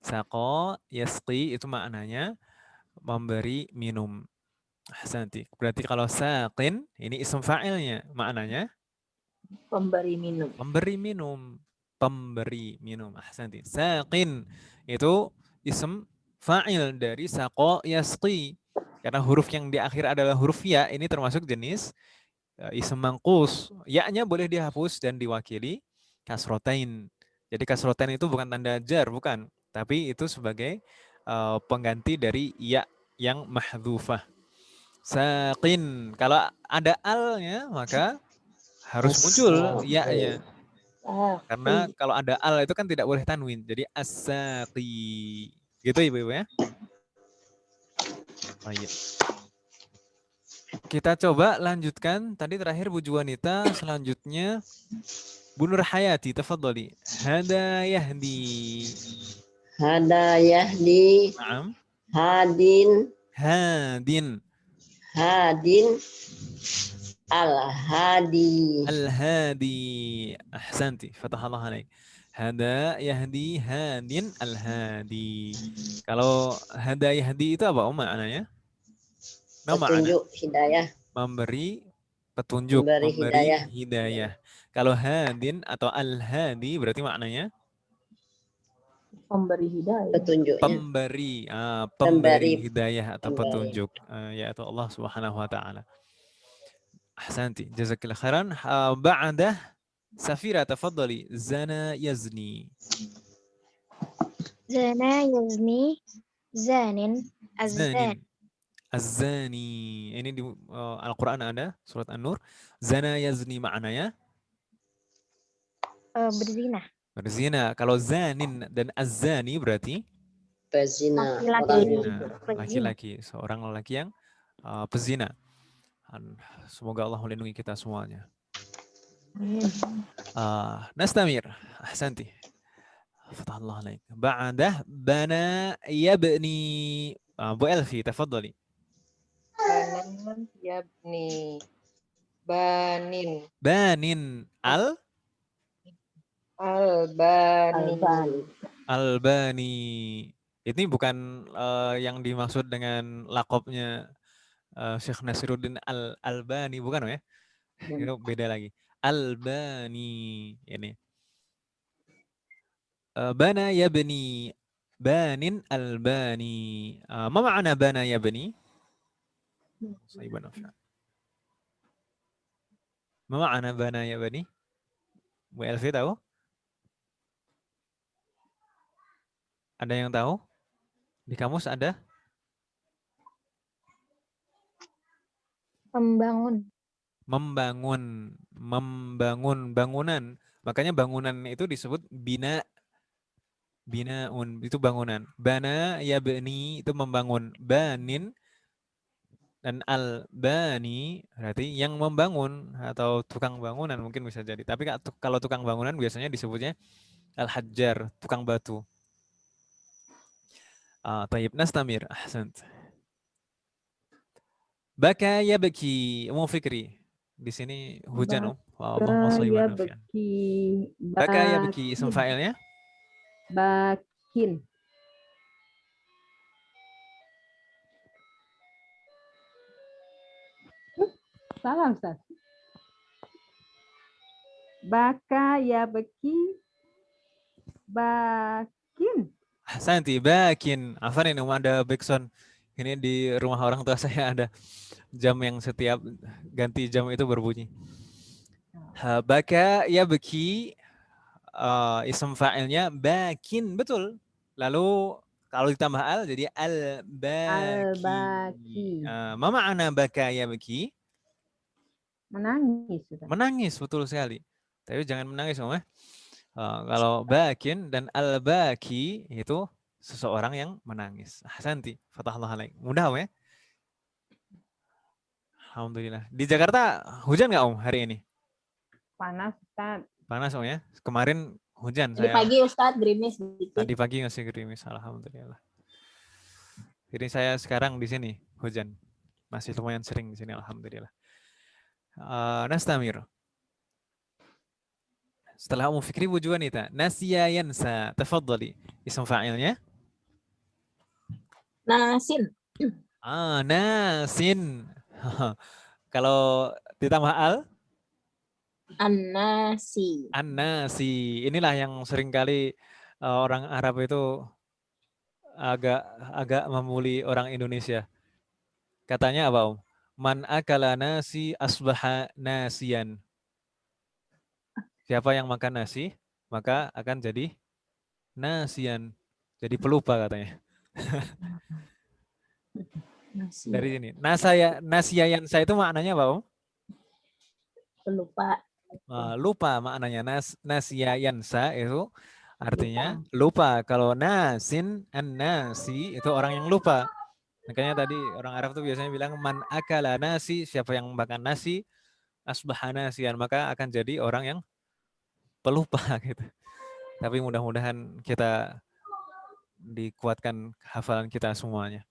Speaker 1: Saqo yasqi itu maknanya memberi minum. Ahsanti. Berarti kalau saqin ini ism fa'ilnya, maknanya
Speaker 3: Pemberi minum.
Speaker 1: memberi minum. Pemberi minum. Ahsanti. Saqin itu ism fa'il dari saqo yasqi. Karena huruf yang di akhir adalah huruf ya, ini termasuk jenis ism mangkus. Ya-nya boleh dihapus dan diwakili kasrotain. Jadi kasrotain itu bukan tanda jar, bukan. Tapi itu sebagai pengganti dari ya yang mahdzufah. Saqin. Kalau ada al-nya maka harus muncul ya-nya. Karena kalau ada al itu kan tidak boleh tanwin. Jadi as-saqi. Gitu Ibu-Ibu ya. Oh, iya. Kita coba lanjutkan. Tadi terakhir Bu Juwanita, selanjutnya Bu Nur Hayati, tafadhali. Hada yahdi.
Speaker 2: Hada yahdi.
Speaker 1: Naam.
Speaker 2: Hadin.
Speaker 1: Hadin.
Speaker 2: Hadin. Al-hadi.
Speaker 1: Al-hadi. Ahsanti. Fatahallah alaik. Hada yahdi hadin al-hadi. Kalau hada yahdi itu apa maknanya?
Speaker 2: Petunjuk hidayah.
Speaker 1: Memberi petunjuk, memberi hidayah. Kalau hadin atau al-hadi berarti maknanya?
Speaker 3: Pemberi hidayah.
Speaker 2: Petunjuknya.
Speaker 1: Pemberi hidayah atau petunjuk. Yaitu Allah Subhanahu wa taala. Ahsanti. Jazakillah khairan. Ba'dah Safira tafadhali. Zana yazni.
Speaker 5: Zana yazni. Zanin. Azzan.
Speaker 1: Az-zani. Ini di Al-Quran ada, surat An-Nur. Zana yazni maknanya?
Speaker 5: Berzina.
Speaker 1: Berzina. Kalau zanin dan az-zani berarti?
Speaker 2: Pezina.
Speaker 1: Laki-laki. Seorang lelaki yang pezina. Semoga Allah melindungi kita semuanya. Nastamir. Ahsanti. Fatahallah alaik. Ba'dah bana yabni. Bu Elfi, tafadhali.
Speaker 6: Banan yabni. Banin.
Speaker 1: Banin.
Speaker 6: Albani.
Speaker 1: Albani. Ini bukan yang dimaksud dengan lakopnya Syekh Nasiruddin Albani, bukan ya? Itu beda lagi. Albani ini. Bana yabni. Banin albani. Ma ma'ana bana yabni? Musaiban nafi'an. Ma ma'ana bana ya bani? Bu Elvi tahu? Ada yang tahu? Di kamus ada?
Speaker 5: Membangun.
Speaker 1: Membangun, membangun bangunan. Makanya bangunan itu disebut bina. Binaun itu bangunan. Bana ya bani itu membangun. Banin dan al-bani berarti yang membangun atau tukang bangunan mungkin bisa jadi. Tapi kalau tukang bangunan biasanya disebutnya al-hajjar, tukang batu. Tayyib nastamir. Ahsant. Baka ya baki. Umum fikri. Di sini hujan, Allahumma shalli wa nafi'an. Baka ya baki isim fa'ilnya?
Speaker 4: Bakin. Salah, Ustaz. Baka ya beki. Bakin.
Speaker 1: Santi, bakin. Afan ini ada backsound. Ini di rumah orang tua saya ada jam yang setiap ganti jam itu berbunyi. Baka ya beki. Isim fa'ilnya bakin, betul. Lalu kalau ditambah al jadi al-baki.
Speaker 4: Al-baki.
Speaker 1: Ma ma'ana baka ya baki?
Speaker 4: Menangis. Ustaz.
Speaker 1: Menangis, betul sekali. Tapi jangan menangis, Om. Kalau bakin dan al-baki itu seseorang yang menangis. Ahsanti, fatahullah alaik. Mudah, Om ya? Alhamdulillah. Di Jakarta hujan nggak, Om, hari ini?
Speaker 4: Panas, Ustaz.
Speaker 1: Panas, Om ya? Kemarin hujan
Speaker 3: Tadi
Speaker 1: saya.
Speaker 3: pagi Ustadz gerimis dikit.
Speaker 1: Tadi pagi ngasih gerimis, alhamdulillah. Jadi saya sekarang di sini hujan. Masih lumayan sering di sini, alhamdulillah. Nastamir. Setelah umum fikri wujuhan itu, nasiya yansa, tafadhali. Isim fa'ilnya?
Speaker 3: Nasin.
Speaker 1: Nasin. Kalau ditambah al?
Speaker 3: An-nasi.
Speaker 1: An-nasi. Inilah yang seringkali orang Arab itu agak memuli orang Indonesia. Katanya apa, Om? Man akala nasi asbaha nasiyan. Siapa yang makan nasi, maka akan jadi nasiyan. Jadi pelupa katanya.
Speaker 3: Nasi.
Speaker 1: Dari sini. Nasiyayan saya itu maknanya apa, Om?
Speaker 3: Pelupa.
Speaker 1: Lupa maknanya. Nasiyayansa itu artinya lupa. Kalau nasin, an-nasi itu orang yang lupa. Makanya tadi orang Arab tuh biasanya bilang man akala nasi, siapa yang makan nasi, asbaha nasiyan, maka akan jadi orang yang pelupa gitu. Tapi mudah-mudahan kita dikuatkan hafalan kita semuanya.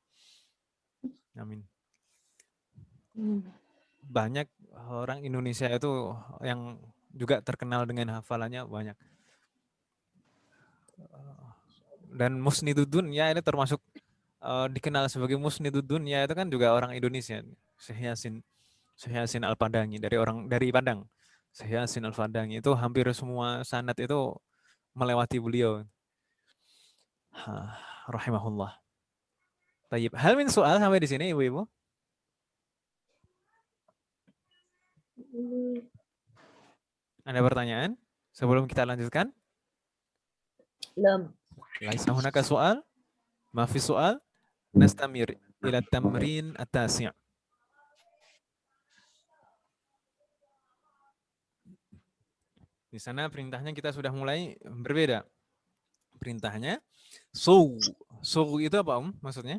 Speaker 1: Amin. Banyak orang Indonesia itu yang juga terkenal dengan hafalannya banyak. Dan musnidudun ya ini termasuk dikenal sebagai musnidudun ya itu kan juga orang Indonesia. Syekh Yasin Al-Padangi dari Padang. Syekh Yasin Al-Padangi itu hampir semua sanad itu melewati beliau. Rahimahullah. Tayyib. Hal min soal sampai di sini Ibu-ibu? Ada pertanyaan sebelum kita lanjutkan?
Speaker 3: Belum.
Speaker 1: Laisa hunaka soal? Ma fi soal? Nastamir ila tamrin at-tasi'. Di sana perintahnya kita sudah mulai berbeda. Perintahnya Sugu itu apa, Om? Maksudnya?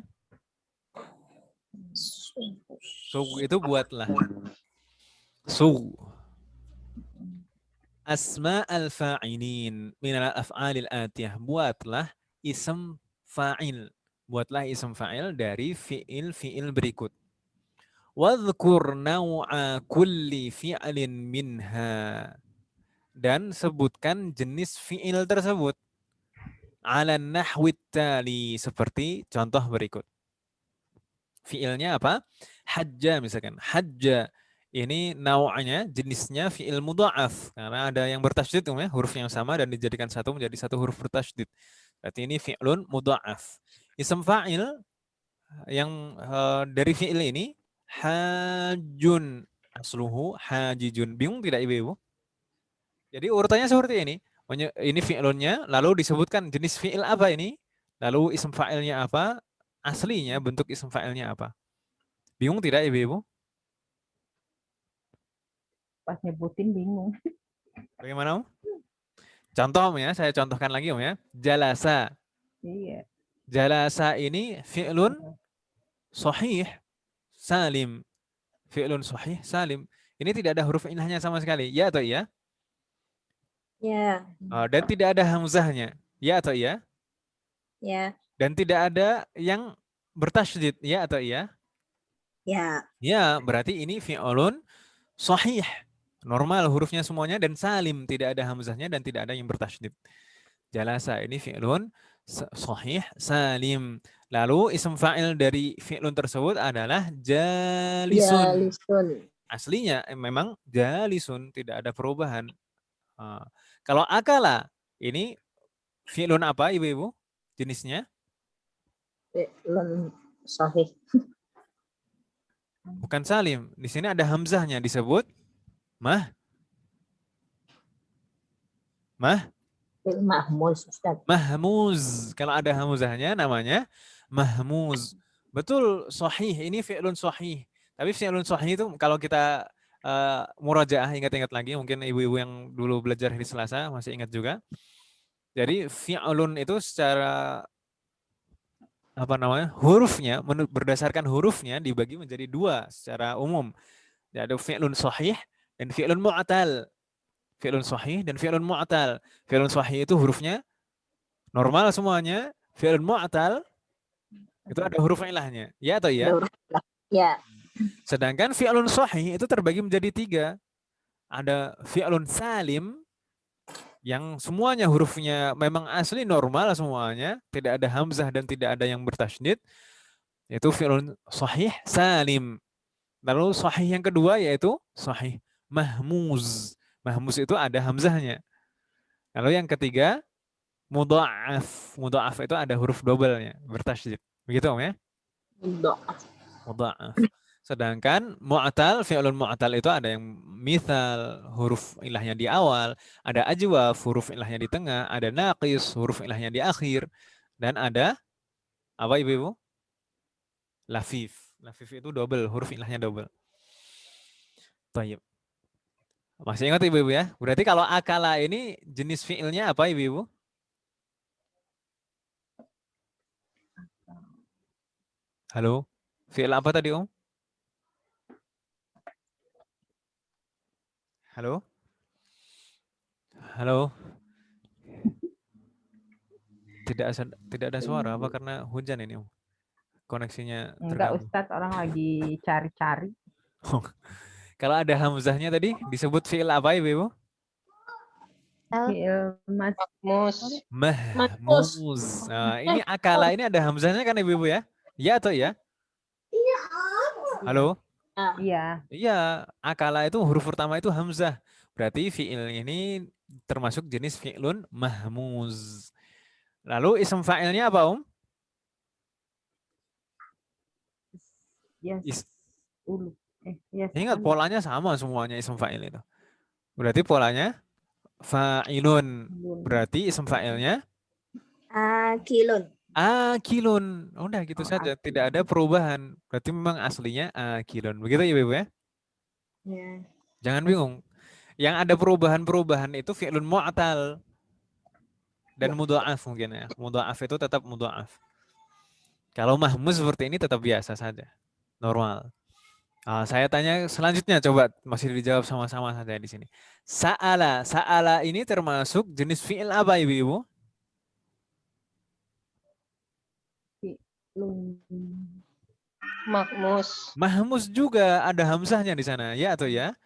Speaker 1: Sugu itu buatlah. Sugu. Asma al-fa'ilin minal af'alil atiyah. Buatlah ism fa'il. Buatlah ism fa'il dari fi'il berikut. Wadhkur naw'a kulli fi'alin minha. Dan sebutkan jenis fi'il tersebut. Ala nahwit tali, seperti contoh berikut. Fi'ilnya apa? Hajja misalkan. Hajja ini naw'anya, jenisnya fi'il mudha'af. Karena ada yang bertasydid ya, huruf yang sama dan dijadikan satu menjadi satu huruf bertasydid. Berarti ini fi'lun mudha'af. Ism fa'il yang dari fi'il ini hajun. Asluhu hajijun. Bingung tidak ibu-ibu? Jadi urutannya seperti ini. Ini fi'lunnya, lalu disebutkan jenis fi'il apa ini, lalu isim fa'ilnya apa, aslinya bentuk isim fa'ilnya apa. Bingung tidak ibu-ibu?
Speaker 4: Pas nyebutin bingung.
Speaker 1: Bagaimana Om? Contoh Om ya, saya contohkan lagi Om ya. Jalasa.
Speaker 4: Iya.
Speaker 1: Jalasa ini fi'lun sahih salim. Fi'lun sahih salim. Ini tidak ada huruf ilahnya sama sekali. Ya atau iya?
Speaker 5: Ya.
Speaker 1: Dan tidak ada hamzahnya. Ya atau iya?
Speaker 5: Ya.
Speaker 1: Dan tidak ada yang bertasydid. Ya atau iya?
Speaker 5: Ya.
Speaker 1: Ya, berarti ini fi'lun sahih. Normal hurufnya semuanya dan salim. Tidak ada hamzahnya dan tidak ada yang bertasydid. Jalasa ini fi'lun sahih salim. Lalu isim fa'il dari fi'lun tersebut adalah jalisun.
Speaker 3: Jalisun.
Speaker 1: Aslinya memang jalisun, tidak ada perubahan. Kalau akala, ini fi'lun apa ibu-ibu jenisnya?
Speaker 3: Fi'lun sahih.
Speaker 1: Bukan salim. Di sini ada hamzahnya disebut
Speaker 3: Fi'il mahmuz, Ustaz.
Speaker 1: mahmuz. Kalau ada hamzahnya namanya mahmuz. Betul, sahih. Ini fi'lun sahih. Tapi fi'lun sahih itu kalau kita murajaah, ingat-ingat lagi, mungkin ibu-ibu yang dulu belajar hari Selasa masih ingat juga. Jadi fi'lun itu secara hurufnya, berdasarkan hurufnya dibagi menjadi dua secara umum. Ada fi'lun sahih dan fi'lun mu'tal. Fi'lun sahih dan fi'lun mu'tal. Fi'lun sahih itu hurufnya normal semuanya. Fi'lun mu'tal itu ada huruf ilahnya. Ya atau iya?
Speaker 3: Ya.
Speaker 1: Sedangkan fi'lun sahih itu terbagi menjadi tiga. Ada fi'lun salim yang semuanya hurufnya memang asli normal semuanya, tidak ada hamzah dan tidak ada yang bertasydid. Itu fi'lun sahih salim. Lalu sahih yang kedua yaitu sahih mahmuz. Mahmuz itu ada hamzahnya. Lalu yang ketiga mudha'af. Mudha'af itu ada huruf dobelnya, bertasydid. Begitu Om ya? Mudha'af. Sedangkan mu'tal, fi'lun mu'tal itu ada yang mithal, huruf ilahnya di awal, ada ajwaf, huruf ilahnya di tengah, ada naqis, huruf ilahnya di akhir, dan ada apa ibu-ibu? Lafif. Lafif itu double, huruf ilahnya double. Tayyib. Masih ingat ibu-ibu ya? Berarti kalau akala ini jenis fi'ilnya apa ibu-ibu? Halo? Fi'il apa tadi Om? Halo? Halo? Tidak ada suara apa karena hujan ini Om? Koneksinya
Speaker 4: Enggak,
Speaker 1: terganggu.
Speaker 4: Ustadz, orang lagi cari-cari.
Speaker 1: Kalau ada hamzahnya tadi disebut fi'il apa ibu-ibu?
Speaker 4: Fi'il
Speaker 6: Mahmus.
Speaker 1: Mahmuz. Nah, ini akala ini ada hamzahnya kan ibu-ibu ya? Ya atau ya? Halo?
Speaker 4: Iya.
Speaker 1: Iya, akala itu huruf pertama itu hamzah. Berarti fi'il ini termasuk jenis fi'lun mahmuz. Lalu isim fa'ilnya apa Om?
Speaker 4: Yes. Yes.
Speaker 1: Ingat polanya sama semuanya isim fa'il itu. Berarti polanya fa'ilun. Berarti isim fa'ilnya
Speaker 5: Akilun.
Speaker 1: akilun. Udah gitu saja, tidak ada perubahan. Berarti memang aslinya akilun. Begitu ya Ibu ya?
Speaker 5: Ya.
Speaker 1: Jangan bingung. Yang ada perubahan-perubahan itu fi'lun mu'tal dan mudha'af mungkin ya. Mudha'af itu tetap mudha'af. Kalau mahmuz seperti ini tetap biasa saja. Normal. Saya tanya selanjutnya, coba masih dijawab sama-sama saja di sini. Sa'ala. Sa'ala ini termasuk jenis fi'il apa ibu-ibu?
Speaker 6: Mahmus.
Speaker 1: Mahmuz juga ada hamzahnya di sana, ya atau ya?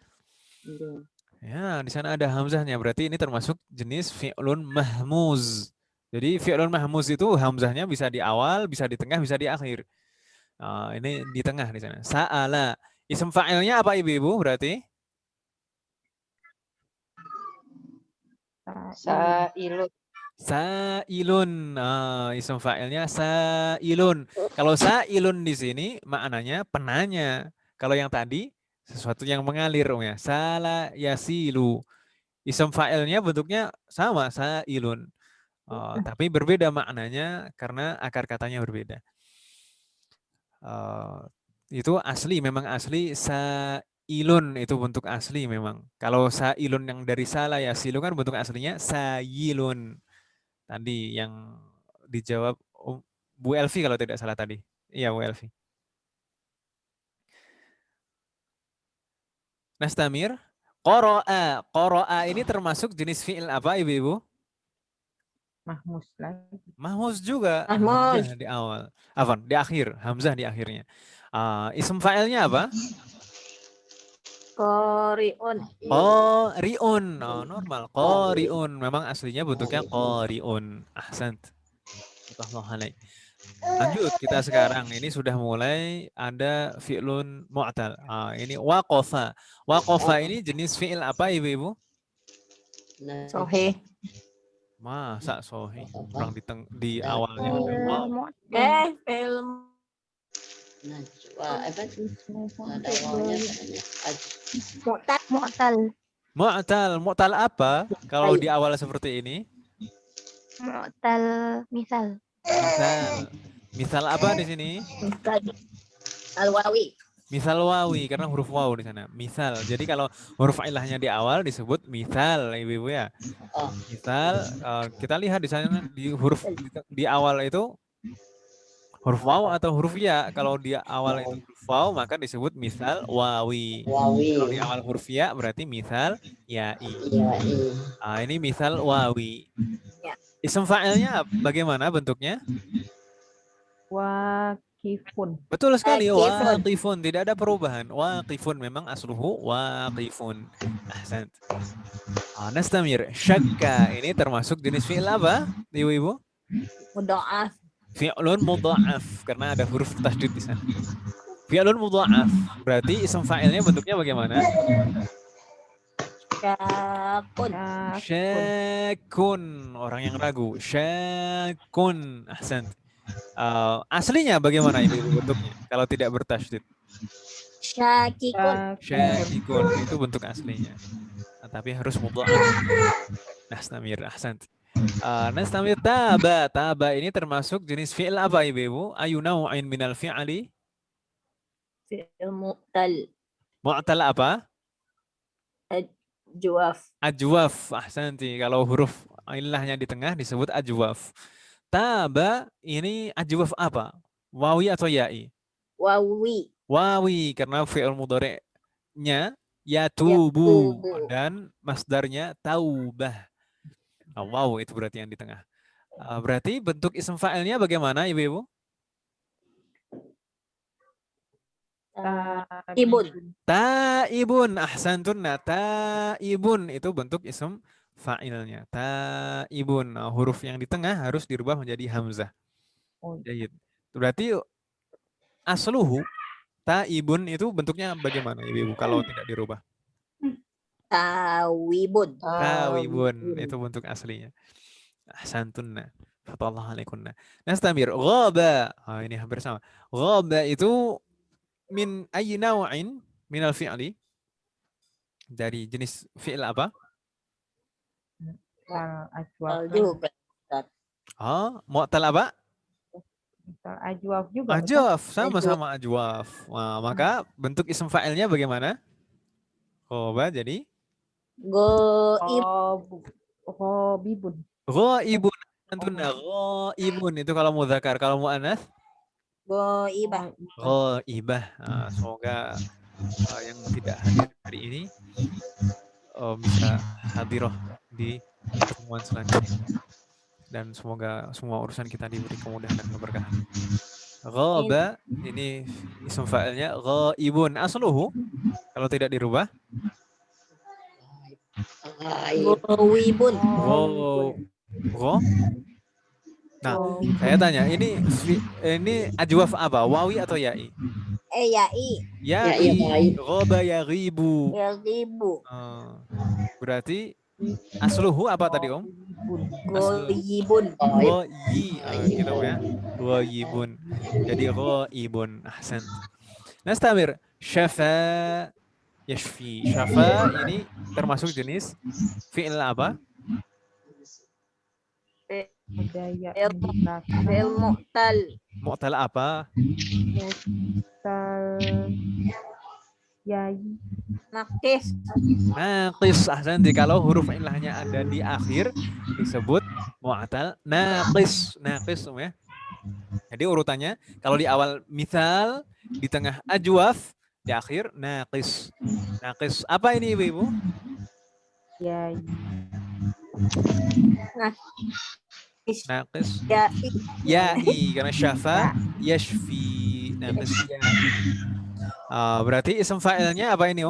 Speaker 1: Ya, di sana ada hamzahnya. Berarti ini termasuk jenis fi'lun mahmuz. Jadi fi'lun mahmuz itu hamzahnya bisa di awal, bisa di tengah, bisa di akhir. Ini di tengah di sana. Sa'ala. Isim fa'ilnya apa ibu-ibu berarti?
Speaker 6: Sa'ilun.
Speaker 1: Sa'ilun. Isim fa'ilnya sa'ilun. Kalau sa'ilun di sini maknanya penanya. Kalau yang tadi sesuatu yang mengalir Om ya. Sala yasilu. Isim fa'ilnya bentuknya sama, sailun. Tapi berbeda maknanya karena akar katanya berbeda. Itu asli, memang asli sailun itu bentuk asli memang. Kalau sailun yang dari sala yasilu kan bentuk aslinya sayilun. Tadi yang dijawab Bu Elvi kalau tidak salah tadi. Iya Bu Elvi. Nastamir. Qoro'a. Qoro'a ini termasuk jenis fi'il apa ibu-ibu?
Speaker 4: Mahmus lagi.
Speaker 1: Mahmus juga.
Speaker 2: Mahmus.
Speaker 1: Hamzah di awal. Afwan, di akhir. Hamzah di akhirnya. Isim fa'ilnya apa?
Speaker 5: Qori'un.
Speaker 1: Qori'un. Normal. Qori'un. Memang aslinya bentuknya qori'un. Ahsant. Lanjut kita sekarang. Ini sudah mulai ada fi'lun mu'tal. Ini waqafa. Waqafa ini jenis fi'il apa ibu-ibu?
Speaker 5: Sohe.
Speaker 1: Masa sohi? Orang di awalnya.
Speaker 5: Film.
Speaker 2: Najwa, apa tuh? Ada wawnya katanya.
Speaker 5: Mu'tal. Mu'tal.
Speaker 1: Mu'tal. Mu'tal apa? Kalau di awal seperti ini?
Speaker 5: Mu'tal misal.
Speaker 1: Misal. Misal apa di sini?
Speaker 5: Al-wawi.
Speaker 1: Misal wawi karena huruf waw di sana. Misal. Jadi kalau huruf ilahnya di awal disebut misal ibu-ibu ya.
Speaker 2: Oh.
Speaker 1: Misal kita lihat di sana di huruf di awal itu huruf waw atau huruf ya. Kalau di awal itu huruf waw maka disebut misal wawi.
Speaker 2: Wawi.
Speaker 1: Kalau di awal huruf ya berarti misal ya'i.
Speaker 2: Iya.
Speaker 1: Ini misal wawi.
Speaker 5: Ya.
Speaker 1: Isim fa'ilnya bagaimana bentuknya?
Speaker 4: Waqifun.
Speaker 1: Betul sekali,
Speaker 5: Waqifun.
Speaker 1: waqifun. Tidak ada perubahan. Waqifun memang asluhu waqifun. Ahsan. Nastamir. Syakka ini termasuk jenis fi'il apa, ibu-ibu?
Speaker 5: Mudha'af.
Speaker 1: Fi'lun mudha'af karena ada huruf tasydid di sana. Fi'lun mudha'af. Berarti isim fa'ilnya bentuknya bagaimana?
Speaker 5: Syakun.
Speaker 1: Syakun. Orang yang ragu. Syakun. Ahsan. Aslinya bagaimana ini bentuknya kalau tidak bertasydid?
Speaker 5: Syakikun.
Speaker 1: Syakikun itu bentuk aslinya. Tapi harus mudha'af. Nastamir. Ahsan. Nastamir taba. Taba ini termasuk jenis fi'il apa ibu? Ayu naw'in minal fi'ali?
Speaker 5: Fi'il mu'tal.
Speaker 1: Mu'tal apa?
Speaker 5: Juwaf.
Speaker 1: Ajwaf. Ahsanti. Kalau huruf ilahnya di tengah disebut ajwaf. Taba ini ajwaf apa? Wawi atau ya'i?
Speaker 5: Wawi.
Speaker 1: Wawi karena fi'il mudhari'nya yatubu dan masdarnya taubah. Wow itu berarti yang di tengah. Berarti bentuk isim fa'ilnya bagaimana ibu-ibu?
Speaker 5: Ibun.
Speaker 1: Taibun. Ahsantunna. Taibun itu bentuk isim fa'ilnya. Taibun. Huruf yang di tengah harus dirubah menjadi hamzah. Jayid. Berarti asluhu taibun itu bentuknya bagaimana ibu-ibu kalau tidak dirubah?
Speaker 5: Tawibun.
Speaker 1: Tawibun itu bentuk aslinya. Ahsantunna. Fatallahu alaikunna. Nastamir. Ghaba. Ini hampir sama. Ghaba itu min ayyi naw'in minal fi'li? Dari jenis fi'il apa?
Speaker 4: Ajwaf.
Speaker 5: Juga.
Speaker 1: Mu'tal apa?
Speaker 4: Ajwaf juga.
Speaker 1: Ajwaf, sama-sama ajwaf. Maka bentuk isim fa'ilnya bagaimana? Ghaba jadi?
Speaker 4: Ghabibun.
Speaker 1: Ghaibun. Antuna ghaibun itu kalau mudzakar, kalau muannas
Speaker 5: Goibah.
Speaker 1: ghaibah. Semoga yang tidak hadir hari ini bisa hadirah di pertemuan selanjutnya. Dan semoga semua urusan kita diberi kemudahan dan keberkahan. Ghaba ini isim fa'ilnya ghaibun. Asluhu kalau tidak dirubah
Speaker 5: Gowibun. Nah,
Speaker 1: saya tanya, ini ajwaf apa? Wawi atau ya'i?
Speaker 5: Ya'i.
Speaker 1: Ya'i. Ghaba yaghibu.
Speaker 5: Yagibu.
Speaker 1: Berarti asluhu apa tadi Om?
Speaker 5: Goyibun.
Speaker 1: Ghayi. Gitu ya. Ghaibun. Jadi ghaibun. Ahsan. Nastamir. Syafa yashfi. Syafa ini termasuk jenis fi'il apa?
Speaker 4: Ada ya
Speaker 5: Fi'il
Speaker 4: di belakang.
Speaker 5: Fi'il mu'tal.
Speaker 1: Mu'tal apa?
Speaker 4: Mutal. Yai.
Speaker 5: Nakis.
Speaker 1: Naqis. Ahsanti. Kalau huruf ilahnya ada di akhir disebut mu'tal naqis. Naqis ya. Jadi urutannya kalau di awal misal, di tengah ajwaf, di akhir naqis. Naqis. Apa ini Ibu-ibu?
Speaker 4: Yai.
Speaker 1: Naqis.
Speaker 5: Ya'i.
Speaker 1: Ya'i karena syafa yashfi. Naqis ya'i. Berarti isim fa'ilnya apa ini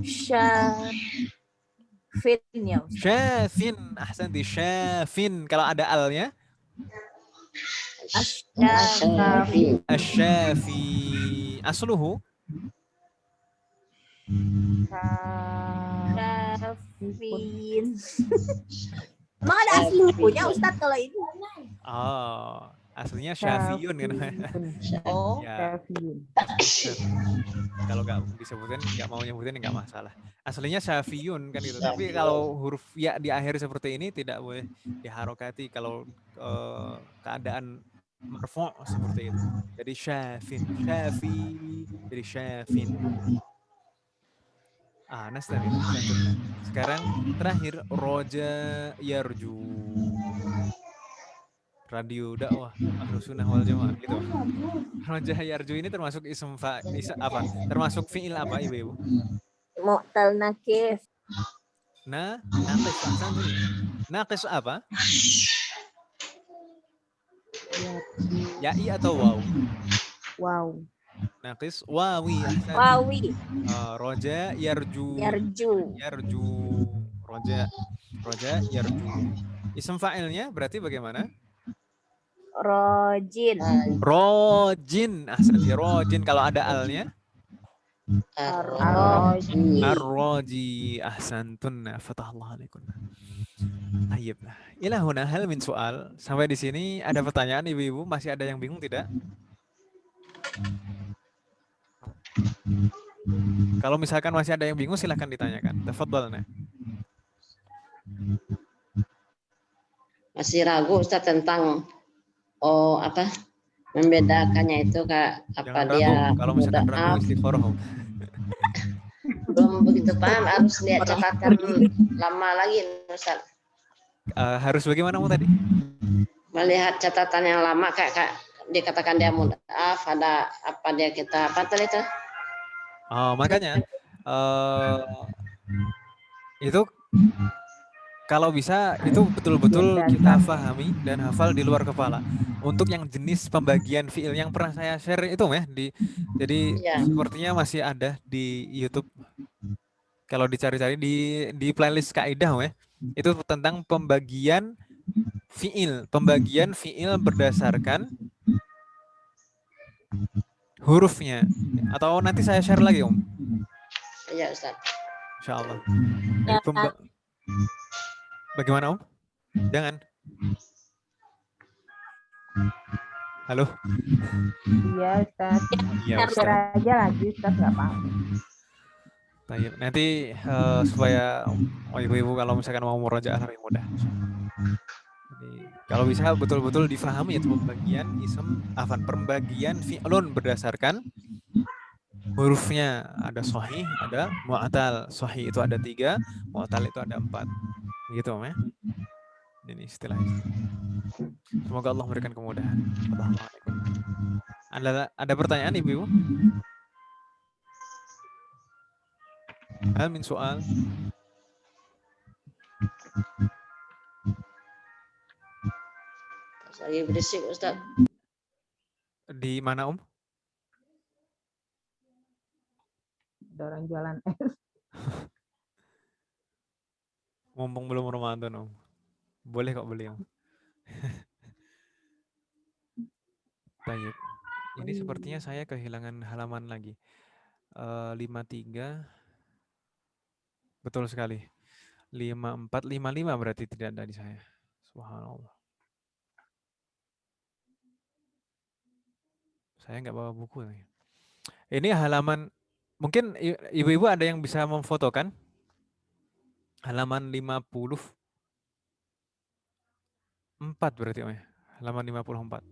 Speaker 5: Syafin ya Ustaz.
Speaker 1: Syafin. Ahsanti. Syafin. Kalau ada alnya
Speaker 2: Syafin.
Speaker 1: asyafi. Asluhu
Speaker 5: Syafin. Emang ada aslunya Ustaz kalau ini?
Speaker 1: aslinya syafiyun kan.
Speaker 5: Oh.
Speaker 1: Ya,
Speaker 4: Syafin.
Speaker 1: kalau nggak disebutin, nggak mau nyebutin nggak masalah. Aslinya syafiyun kan gitu. Tapi kalau huruf ya di akhir seperti ini tidak boleh diharokati kalau keadaan marfu' seperti itu. Jadi syafin, syafi, jadi syafin. Nasta'in. Sekarang terakhir roja yarju. Radio dakwah Ahlus Sunnah wal Jamaah gitu. Roja yarju ini termasuk apa? Termasuk fi'il apa Ibu-ibu?
Speaker 5: Mu'tal nakis.
Speaker 1: Naqis ahsanti. Naqis apa? Ya'i atau waw?
Speaker 4: Wow.
Speaker 1: Naqis wawi. Ahsanti.
Speaker 5: Wawi.
Speaker 1: Roja yarju.
Speaker 5: Yarju.
Speaker 1: Roja yarju. Ism fa'ilnya berarti bagaimana?
Speaker 5: Rojin.
Speaker 1: Rojin. Ahsanti. Rojin kalau ada alnya.
Speaker 2: Ar-Raji.
Speaker 1: Ar-Raji. Ahsantun. Fatahallah alaikum. Tayyib. Ila huna hal min soal. Sampai di sini ada pertanyaan Ibu-ibu, masih ada yang bingung tidak? Kalau misalkan masih ada yang bingung silahkan ditanyakan. Tafadhal.
Speaker 2: Masih ragu Ustaz tentang membedakannya itu Kak, apa
Speaker 1: Jangan
Speaker 2: dia
Speaker 1: ragu. Kalau misalkan ragu
Speaker 2: mudha'af.
Speaker 1: istikharah.
Speaker 2: Belum begitu paham, harus lihat catatan lama lagi Ustaz.
Speaker 1: Harus bagaimana tadi?
Speaker 2: Melihat catatan yang lama Kak, dikatakan dia mudha'af, ada apa dia kita apa tadi itu?
Speaker 1: Makanya itu kalau bisa itu betul-betul kita pahami dan hafal di luar kepala. Untuk yang jenis pembagian fiil yang pernah saya share itu jadi
Speaker 2: Ya.
Speaker 1: sepertinya masih ada di YouTube. Kalau dicari-cari di playlist kaidah itu tentang pembagian fiil berdasarkan hurufnya. Atau nanti saya share lagi
Speaker 2: Iya Ustaz.
Speaker 1: Insyaallah.
Speaker 5: Ya,
Speaker 1: Bagaimana Jangan. Halo.
Speaker 4: Iya Ustaz.
Speaker 1: Iya
Speaker 4: Share
Speaker 1: Ustaz.
Speaker 4: aja lagi Ustaz, nggak apa-apa.
Speaker 1: Tayyip. Nanti supaya ibu-ibu kalau misalkan mau murojaah lebih mudah. Jadi, kalau bisa betul-betul difahami itu pembagian fi'lun berdasarkan hurufnya. Ada sahih, ada mu'tal. Sahih itu ada 3, mu'tal itu ada 4. Begitu ya. Ini istilahnya. Semoga Allah memberikan kemudahan. Assalamualaikum. Ada pertanyaan Ibu? Hal min soal.
Speaker 2: Lagi berisik Ustaz.
Speaker 1: Di mana
Speaker 4: Ada orang jualan es.
Speaker 1: Mumpung belum Ramadan Boleh kok beli Tayyip. Ini sepertinya saya kehilangan halaman lagi. 53. Betul sekali. 54, 55 berarti tidak ada di saya. Subhanallah. Saya nggak bawa buku nih. Ini halaman, mungkin ibu-ibu ada yang bisa memfotokan? Halaman 54 berarti Om ya. Halaman 54.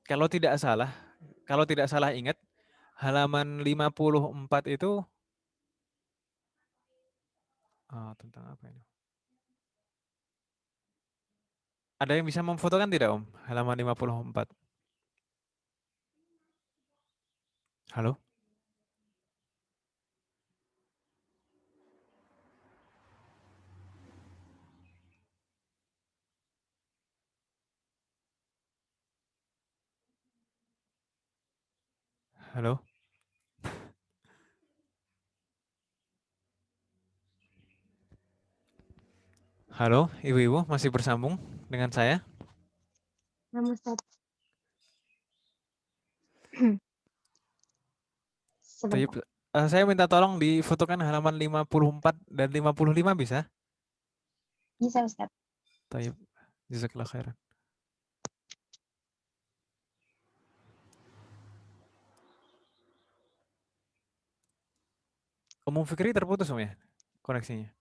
Speaker 1: Kalau tidak salah ingat, halaman 54 itu tentang apa ini? Ada yang bisa memfotokan tidak Om? Halaman 54. Halo? Halo? Halo, ibu-ibu masih bersambung dengan saya?
Speaker 7: Nama Ustaz.
Speaker 1: Tayyip,
Speaker 7: Sebentar.
Speaker 1: saya minta tolong difotokan halaman 54 dan 55 bisa?
Speaker 7: Bisa Ustaz.
Speaker 1: Tayyip, jazakallah khairan. Umum Fikri terputus Om ya koneksinya?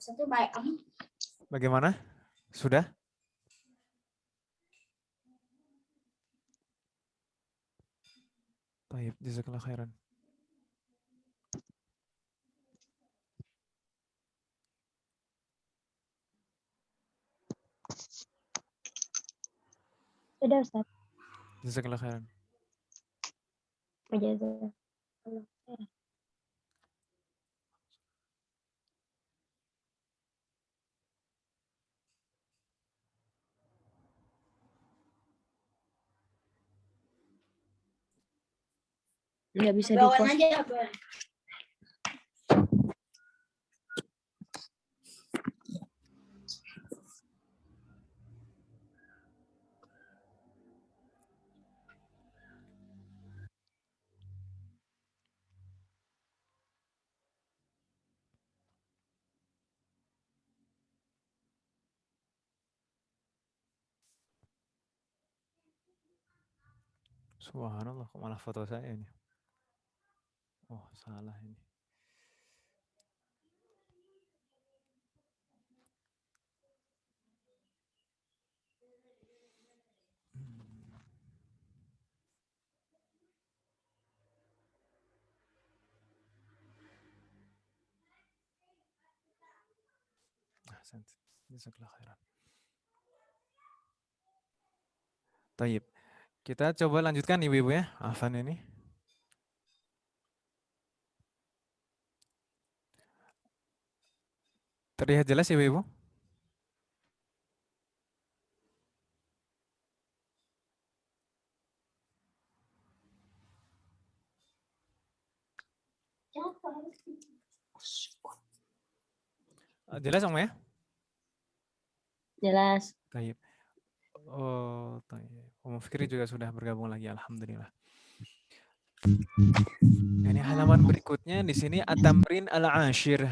Speaker 7: Satu baik.
Speaker 1: Bagaimana? Sudah? Tayyip, jazakallah khairan.
Speaker 7: Sudah Ustaz.
Speaker 1: Jazakallah khairan.
Speaker 7: Wajazah. Nggak bisa di-post.
Speaker 1: Subhanallah, kok malah foto saya ini. Oh, salah ini. Ahsant. Jazakallah khairan. Tayyip. Kita coba lanjutkan ibu-ibu ya, Afan ini. Terlihat jelas ibu-ibu? Jelas Om ya?
Speaker 3: Jelas.
Speaker 1: Tayyip. Oh, tayyip. Umum Fikri juga sudah bergabung lagi, alhamdulillah. Ini halaman berikutnya di sini at-tamrin al-ashir,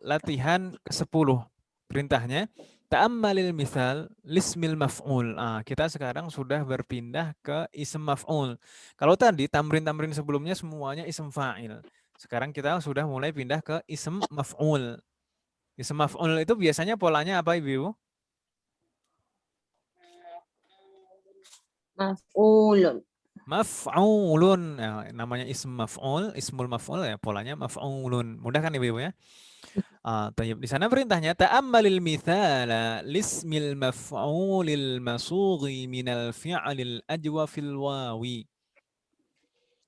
Speaker 1: latihan ke-10. Perintahnya ta'ammalil misal lismil maf'ul. Kita sekarang sudah berpindah ke ism maf'ul. Kalau tadi tamrin-tamrin sebelumnya semuanya ism fa'il. Sekarang kita sudah mulai pindah ke ism maf'ul. Ism maf'ul itu biasanya polanya apa Ibu?
Speaker 3: Maf'ulun.
Speaker 1: Maf'ulun. Nah, namanya ism maf'ul, ismul maf'ul ya polanya maf'ulun. Mudah kan Ibu ya? Tayyib. Di sana perintahnya ta'ammalil mithala lismil maf'ulil masughi minal fi'lil ajwafil wawi.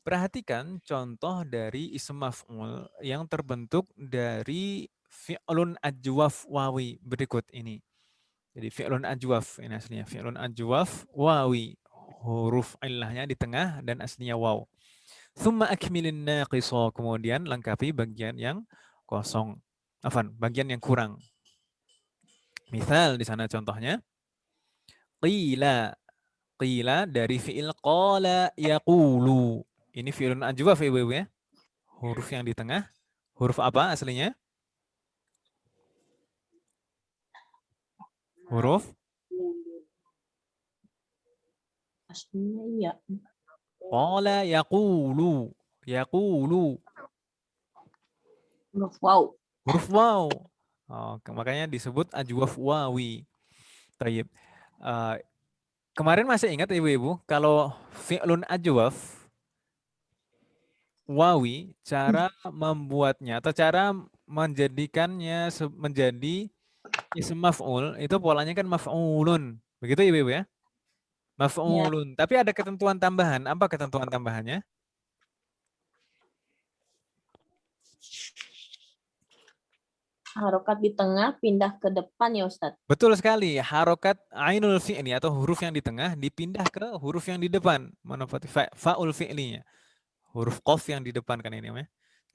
Speaker 1: Perhatikan contoh dari ism maf'ul yang terbentuk dari fi'lun ajwaf wawi berikut ini. Jadi fi'lun ajwaf ini aslinya fi'lun ajwaf wawi. Huruf illahnya di tengah dan aslinya waw. Thumma akmilin naqisa, kemudian lengkapi bagian yang kosong. Bagian yang kurang. Misal di sana contohnya qila. Qila dari fi'il qala yaqulu. Ini fi'lun ajwaf Ibu ya. Huruf yang di tengah. Huruf apa aslinya? Huruf
Speaker 3: Aslinya iya.
Speaker 1: qala yaqulu. Yaqulu.
Speaker 3: Wow.
Speaker 1: Huruf waw. Makanya disebut ajwaf wawi. Tayyib. Kemarin masih ingat ibu-ibu kalau fi'lun ajwaf wawi, cara membuatnya atau cara menjadikannya menjadi ism maf'ul itu polanya kan maf'ulun. Begitu ibu-ibu ya? Maf'ulun. Tapi ada ketentuan tambahan. Apa ketentuan tambahannya?
Speaker 3: Harokat di tengah pindah ke depan ya Ustadz.
Speaker 1: Betul sekali. Harokat ainul fi'li atau huruf yang di tengah dipindah ke huruf yang di depan. Manfaat fa'ul fi'linya. Huruf qaf yang di depan kan ini ya.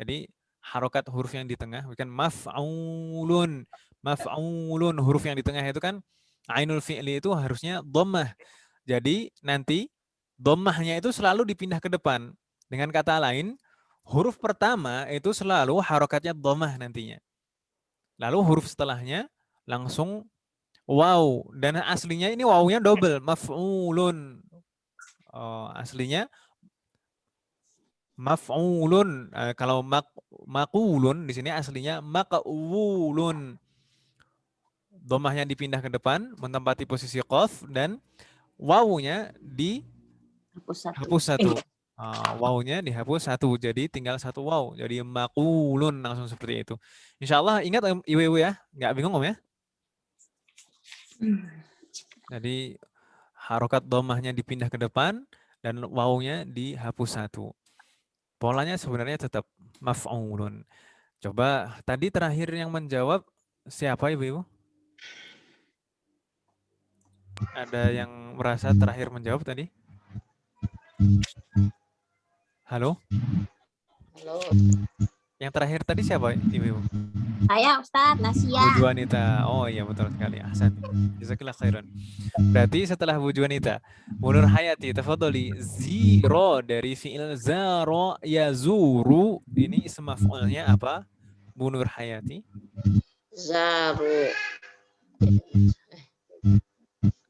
Speaker 1: Jadi harokat huruf yang di tengah bukan maf'ulun. Maf'ulun huruf yang di tengah itu kan ainul fi'li itu harusnya dhammah. Jadi nanti dhammahnya itu selalu dipindah ke depan. Dengan kata lain, huruf pertama itu selalu harokatnya dhammah nantinya. Lalu huruf setelahnya langsung waw. Dan aslinya ini wawnya double. Maf'ulun. Aslinya maf'ulun. Kalau maqulun di sini aslinya maq'ulun. Dhammahnya dipindah ke depan, menempati posisi qaf dan wawnya dihapus satu. Wawnya dihapus satu, jadi tinggal satu waw. Jadi maqulun langsung seperti itu. Insya Allah ingat ibu-ibu ya, nggak bingung Om ya. Jadi harokat dhammahnya dipindah ke depan dan wawnya dihapus satu. Polanya sebenarnya tetap maf'ulun. Coba tadi terakhir yang menjawab siapa ibu-ibu? Ada yang merasa terakhir menjawab tadi? Halo?
Speaker 2: Halo.
Speaker 1: Yang terakhir tadi siapa ibu-ibu?
Speaker 7: Saya Ustadz, Nasia.
Speaker 1: Bu Juanita. Oh iya betul sekali. Ahsan. Jazakallah khairan. Berarti setelah Bu Juanita, Bu Nur Hayati, tafadholi. Ziro dari fi'il zaro yazuru. Ini ism maf'ulnya apa? Bu Nur Hayati.
Speaker 2: Zaru.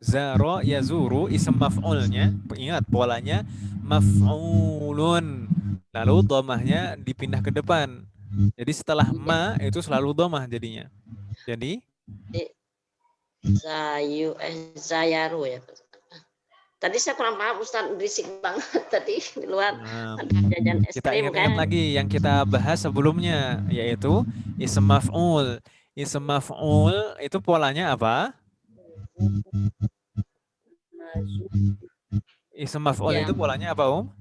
Speaker 1: Zaro yazuru ism maf'ulnya. Ingat polanya maf'ulun. Lalu dhammahnya dipindah ke depan. Jadi setelah ma itu selalu dhammah jadinya. Jadi
Speaker 2: Zayaru ya. Tadi saya kurang paham Ustaz, berisik banget tadi di luar. Ada jajan es
Speaker 1: kita
Speaker 2: krim
Speaker 1: ingat
Speaker 2: kan.
Speaker 1: lagi yang kita bahas sebelumnya, yaitu ism maf'ul. Ism maf'ul itu polanya apa? Ism maf'ul itu polanya apa, Om?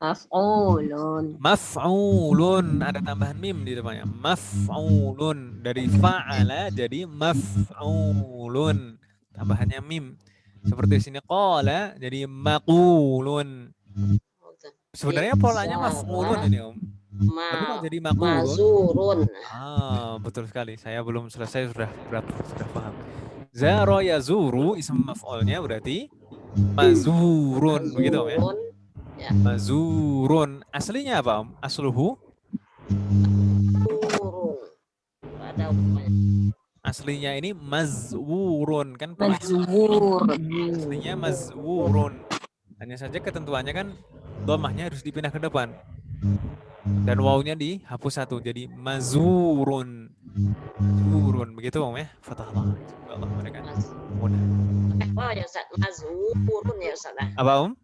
Speaker 3: Maf'ulun.
Speaker 1: Maf'ulun. Ada tambahan mim di depannya. Maf'ulun. Dari fa'ala jadi maf'ulun. Tambahannya mim. Seperti di sini qala jadi maqulun. Sebenarnya polanya maf'ulun ini, Om. Tapi kok jadi maqulun?
Speaker 2: Mazurun.
Speaker 1: Betul sekali. Saya belum selesai sudah paham. Zara yazuru ism maf'ulnya berarti mazurun, begitu Om ya?
Speaker 2: Ya.
Speaker 1: Mazurun. Aslinya apa Om? Asluhu?
Speaker 2: Ada hubungannya.
Speaker 1: Aslinya ini mazwurun kan?
Speaker 3: Mazwur.
Speaker 1: Aslinya mazwurun. Hanya saja ketentuannya kan dhammahnya harus dipindah ke depan. Dan wawnya dihapus satu jadi mazurun. Mazurun begitu Om ya? Fatahlah. Allah mereka mudah.
Speaker 2: Oh ya Ustaz, mazurun ya Ustaz.
Speaker 1: Apa Om?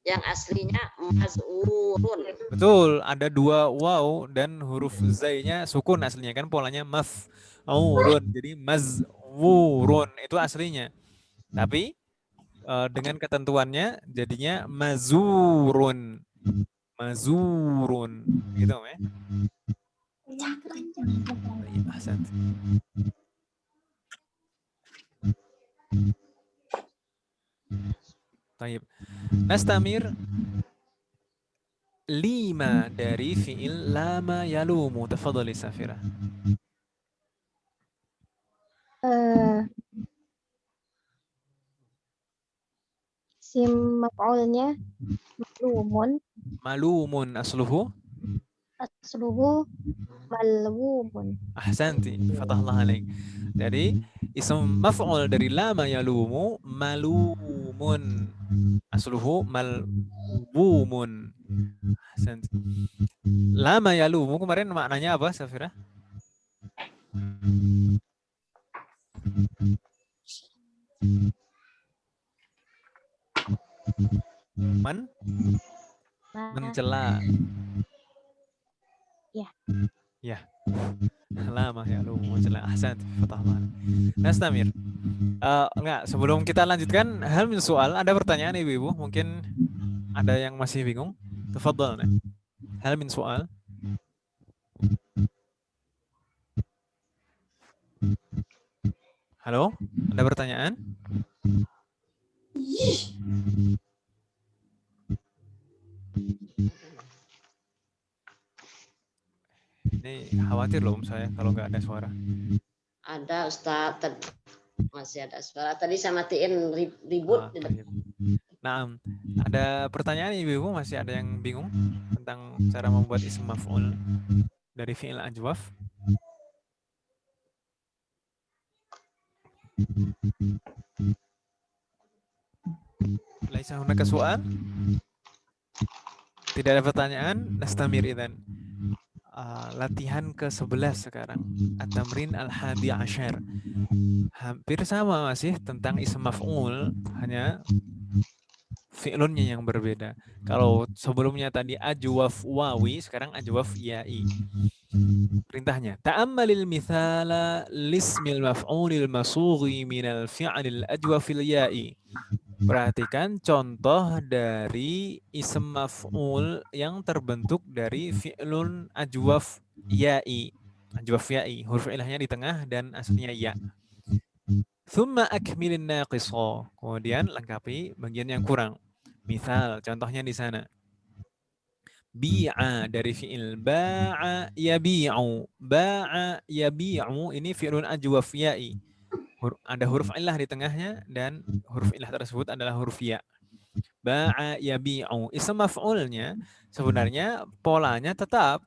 Speaker 2: yang aslinya mazurun.
Speaker 1: Betul, ada dua waw dan huruf zai-nya sukun aslinya kan polanya maf'urun. Jadi mazwurun itu aslinya. Tapi dengan ketentuannya jadinya mazurun. Mazurun. Gitu ya. Baik, ahsan. Baik. Nastamir lima dari fi'il lama yalumu. Tafadhali Safira.
Speaker 8: Sim maf'ulnya malumun,
Speaker 1: Malumun asluhu.
Speaker 8: asluhu malwumun.
Speaker 1: Ahsanti, fatahlah alaik. Jadi ism maf'ul dari lama yalumu malumun. Asluhu malwumun. Ahsanti. Lama yalumu kemarin maknanya apa, Safira? Mencela.
Speaker 8: Ya.
Speaker 1: Ya. Lama yalumu mencela. Ahsanti, fatahlah. Nastamir. Enggak, sebelum kita lanjutkan hal min soal, ada pertanyaan ibu-ibu, mungkin ada yang masih bingung. Tafadhal. Hal min soal. Halo, ada pertanyaan? Ini khawatir loh saya kalau nggak ada suara.
Speaker 2: Ada Ustaz, masih ada suara. Tadi saya matiin ribut.
Speaker 1: Nah, ada pertanyaan ibu-ibu, masih ada yang bingung tentang cara membuat ism maf'ul dari fi'il ajwaf? Laisa hunaka soal? Tidak ada pertanyaan? Nastamir idzan. Latihan ke-11 sekarang. At-tamrin al-hadi asyar. Hampir sama masih tentang ism maf'ul, hanya fi'lunnya yang berbeda. Kalau sebelumnya tadi ajwaf wawi, sekarang ajwaf ya'i. Perintahnya, ta'ammalil mithala lismil maf'ulil masughi minal fi'lil ajwafil ya'i. Perhatikan contoh dari ism maf'ul yang terbentuk dari fi'lun ajwaf ya'i. Ajwaf ya'i, huruf ilahnya di tengah dan aslinya ya. Thumma akmilin naqisha. Kemudian lengkapi bagian yang kurang. Misal, contohnya di sana. Bi'a dari fi'il ba'a yabi'u. Ba'a yabi'u ini fi'lun ajwaf ya'i. Ada huruf illah di tengahnya dan huruf illah tersebut adalah huruf ya. Ba'a yabi'u. Ism maf'ulnya sebenarnya polanya tetap.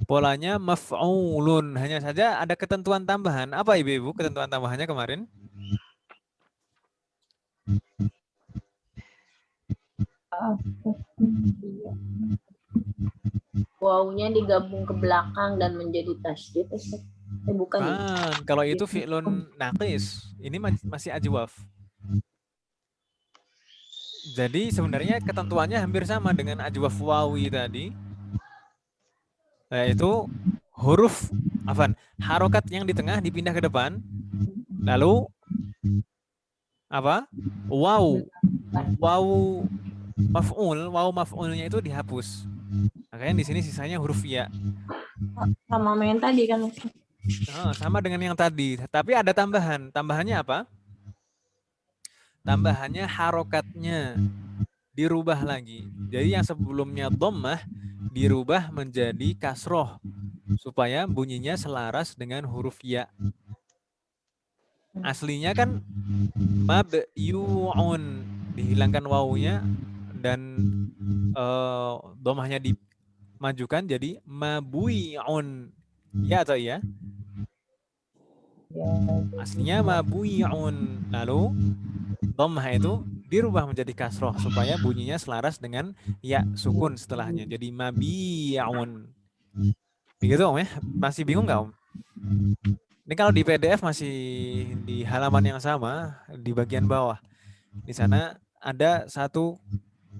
Speaker 1: Polanya maf'ulun. Hanya saja ada ketentuan tambahan. Apa ibu-ibu ketentuan tambahannya kemarin?
Speaker 3: Wawunya digabung ke belakang dan menjadi tasydid. Bukan ya?
Speaker 1: Kalau itu fi'lun naqis, ini masih ajwaf. Jadi sebenarnya ketentuannya hampir sama dengan ajwaf wawi tadi. Yaitu huruf harokat yang di tengah dipindah ke depan. Lalu apa? Waw maf'ulnya itu dihapus. Makanya di sini sisanya huruf ya.
Speaker 3: Sama yang tadi kan.
Speaker 1: Sama dengan yang tadi, tapi ada tambahan. Tambahannya apa? Tambahannya harokatnya dirubah lagi. Jadi yang sebelumnya dhammah dirubah menjadi kasroh supaya bunyinya selaras dengan huruf ya. Aslinya kan mabyu'un, dihilangkan wawunya dan dhammahnya dimajukan jadi mabui'un. Ya atau ya? Aslinya mabui'un. Lalu dhammah itu dirubah menjadi kasroh supaya bunyinya selaras dengan ya sukun setelahnya. Jadi mabi'un. Begitu Om ya? Masih bingung nggak Om? Ini kalau di PDF masih di halaman yang sama, di bagian bawah. Di sana ada satu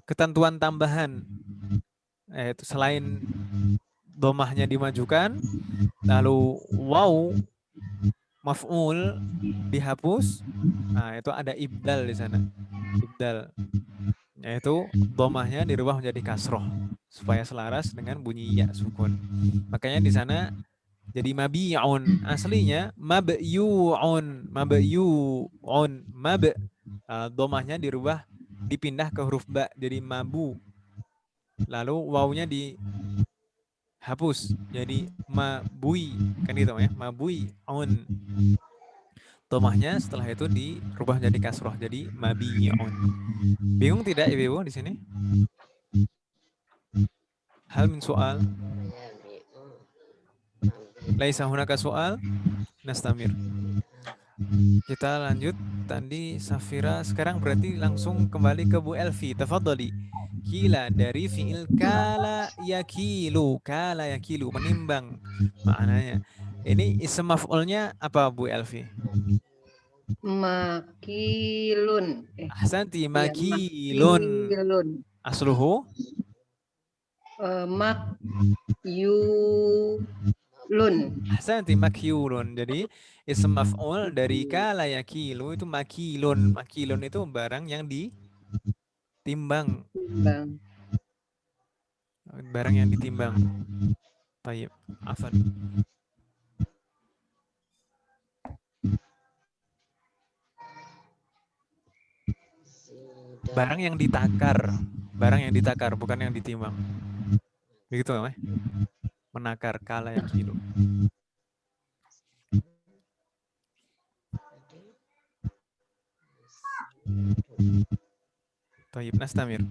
Speaker 1: ketentuan tambahan. Itu selain domahnya dimajukan, lalu waw maf'ul dihapus. Nah, itu ada ibdal di sana. Ibdal. Yaitu domahnya dirubah menjadi kasroh supaya selaras dengan bunyi ya sukun. Makanya di sana jadi mabi'un. Aslinya mabyu'un, mabyu'un, domahnya dirubah dipindah ke huruf ba jadi mabu. Lalu wawunya dihapus jadi mabui, kan gitu ya, mabui on. Domahnya setelah itu dirubah menjadi kasroh jadi mabi'un. Bingung tidak ibu di sini? Hal min soal? Laisa hunaka soal? Nastamir. Kita lanjut tadi Safira, sekarang berarti langsung kembali ke Bu Elvi. Tafadhali. Kila dari fi'il kala yakilu, menimbang maknanya. Ini ism maf'ulnya apa Bu Elvi?
Speaker 6: Makilun.
Speaker 1: Ahsanti, makilun.
Speaker 6: Makilun.
Speaker 1: Asluhu?
Speaker 6: Makyulun.
Speaker 1: Ahsanti, makyulun. Jadi ism maf'ul dari kala yakilu itu makilun. Makilun itu barang yang ditimbang. Barang yang ditimbang. Baik, afan. Barang yang ditakar, bukan yang ditimbang. Begitu ya? Menakar kala yang kilo. Tayyib, nastamir.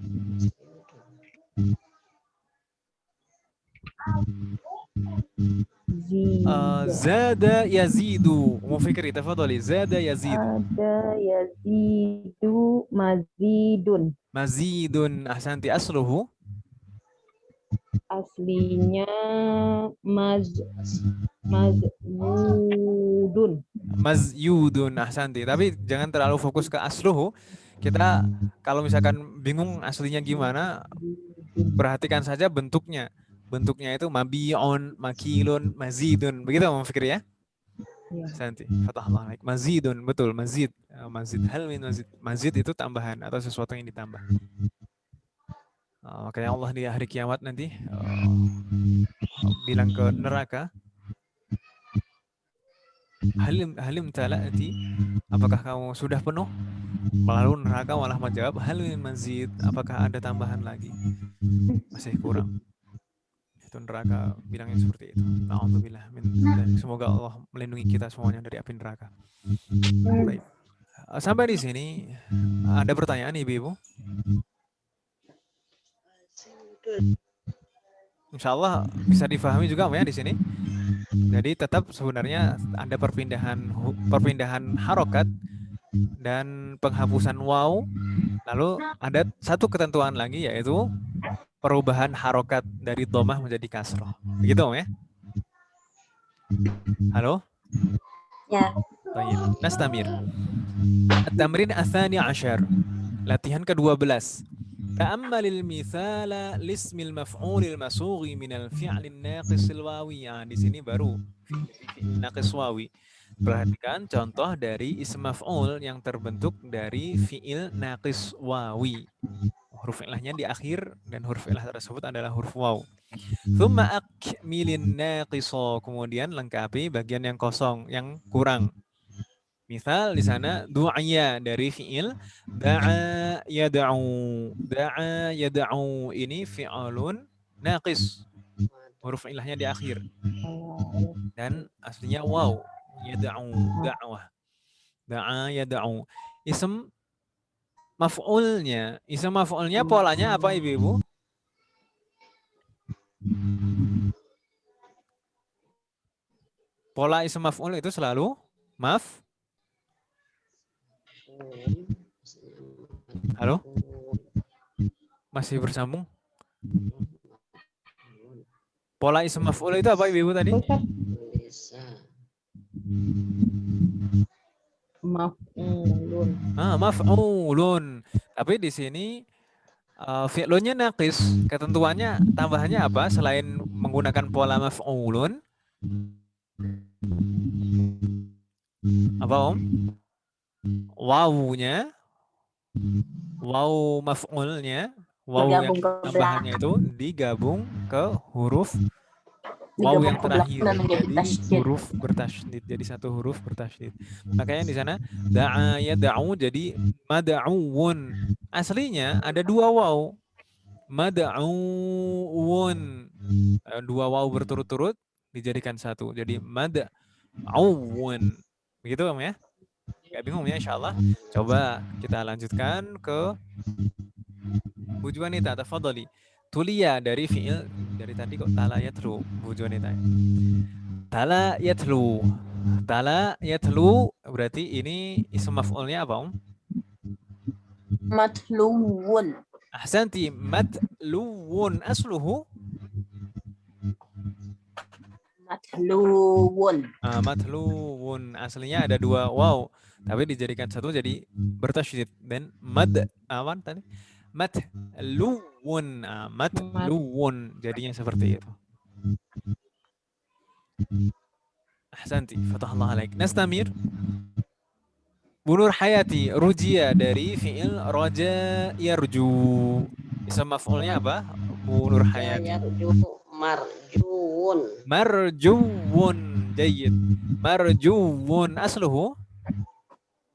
Speaker 1: Zada yazidu. Mufikri, tafadhali. Zada yazidu.
Speaker 4: Ada yazidu mazidun.
Speaker 1: Mazidun. Ahsanti, asluhu?
Speaker 4: Aslinya mazyudun.
Speaker 1: Mazyudun. Ahsanti. Tapi jangan terlalu fokus ke asluhu. Kita kalau misalkan bingung aslinya gimana, perhatikan saja bentuknya. Bentuknya itu mabi'un, makilun, mazidun. Begitu Om Fikri ya? Santi. Fatahullah alaik. Mazidun, betul, mazid. Mazid, hal min mazid. Mazid itu tambahan atau sesuatu yang ditambah. Makanya Allah di hari kiamat nanti bilang ke neraka, halim tala'ati, apakah kamu sudah penuh? Lalu neraka malah menjawab, hal min mazid, apakah ada tambahan lagi? Masih kurang. Itu neraka bilangnya seperti itu. Na'udzubillah min dzalik. Semoga Allah melindungi kita semuanya dari api neraka. Baik. Sampai di sini ada pertanyaan Ibu-ibu? Insya Allah bisa difahami juga ya di sini. Jadi tetap sebenarnya ada perpindahan harokat dan penghapusan waw. Lalu ada satu ketentuan lagi yaitu perubahan harokat dari domah menjadi kasroh. Begitu ya? Halo?
Speaker 5: Ya.
Speaker 1: Baik. Nastamir. At-tamrin ats-tsani 'asyar. Latihan ke-12. Ta'ammalil mithala lismil maf'ulil masughi minal fi'lin naqisil wawi. Di sini baru fi'il naqis wawi. Perhatikan contoh dari ism maf'ul yang terbentuk dari fi'il naqis wawi. Huruf ilahnya di akhir dan huruf ilah tersebut adalah huruf waw. Tsumma akmilin naqisa, kemudian lengkapi bagian yang kosong, yang kurang. Misal di sana du'ya dari fi'il da'a yad'u. Da'a yad'u ini fi'alun naqis. Huruf ilahnya di akhir. Dan aslinya waw. Yad'u, da'wah. Da'a yad'u. Ism maf'ulnya polanya apa Ibu-ibu? Pola ism maf'ul itu selalu Halo? Masih bersambung? Pola ism maf'ul itu apa Ibu tadi?
Speaker 4: Maf'ulun.
Speaker 1: Maf'ulun. Tapi di sini Fi'lunnya naqis, ketentuannya tambahannya apa selain menggunakan pola maf'ulun? Apa Om? Wawunya, waw maf'ulnya, waw yang
Speaker 3: Bergabung ke
Speaker 1: tambahannya itu digabung ke huruf waw yang terakhir
Speaker 3: dan menjadi
Speaker 1: jadi
Speaker 3: tasydid.
Speaker 1: huruf bertasydid, jadi satu huruf bertasydid. Makanya di sana da'a yad'u jadi mad'uun. Aslinya ada dua waw. Mad'uun. Dua waw berturut-turut dijadikan satu. Jadi mad'uun. Begitu Om ya? Gak bingung ya insyaallah. Coba kita lanjutkan ke Bu Juanita, tafadhali. Tulia dari fi'il dari tadi kok tala yatlu Bu Juanita. Tala yatlu. Tala yatlu berarti ini ism maf'ulnya apa Om?
Speaker 3: Matluun.
Speaker 1: Ahsanti, matluun asluhu
Speaker 3: Matluun.
Speaker 1: matluun. Aslinya ada dua waw tapi dijadikan satu jadi bertasydid dan awan tadi matluun. Matluun jadinya seperti itu. Ahsanti, fatahallah alaik. Nastamir. Bu Nur Hayati, rujia dari fi'il raja yarju. Ism maf'ulnya apa? Bu Nur Hayati.
Speaker 2: Yarju marjuun.
Speaker 1: Marjuun. Jayyid. Marjuun asluhu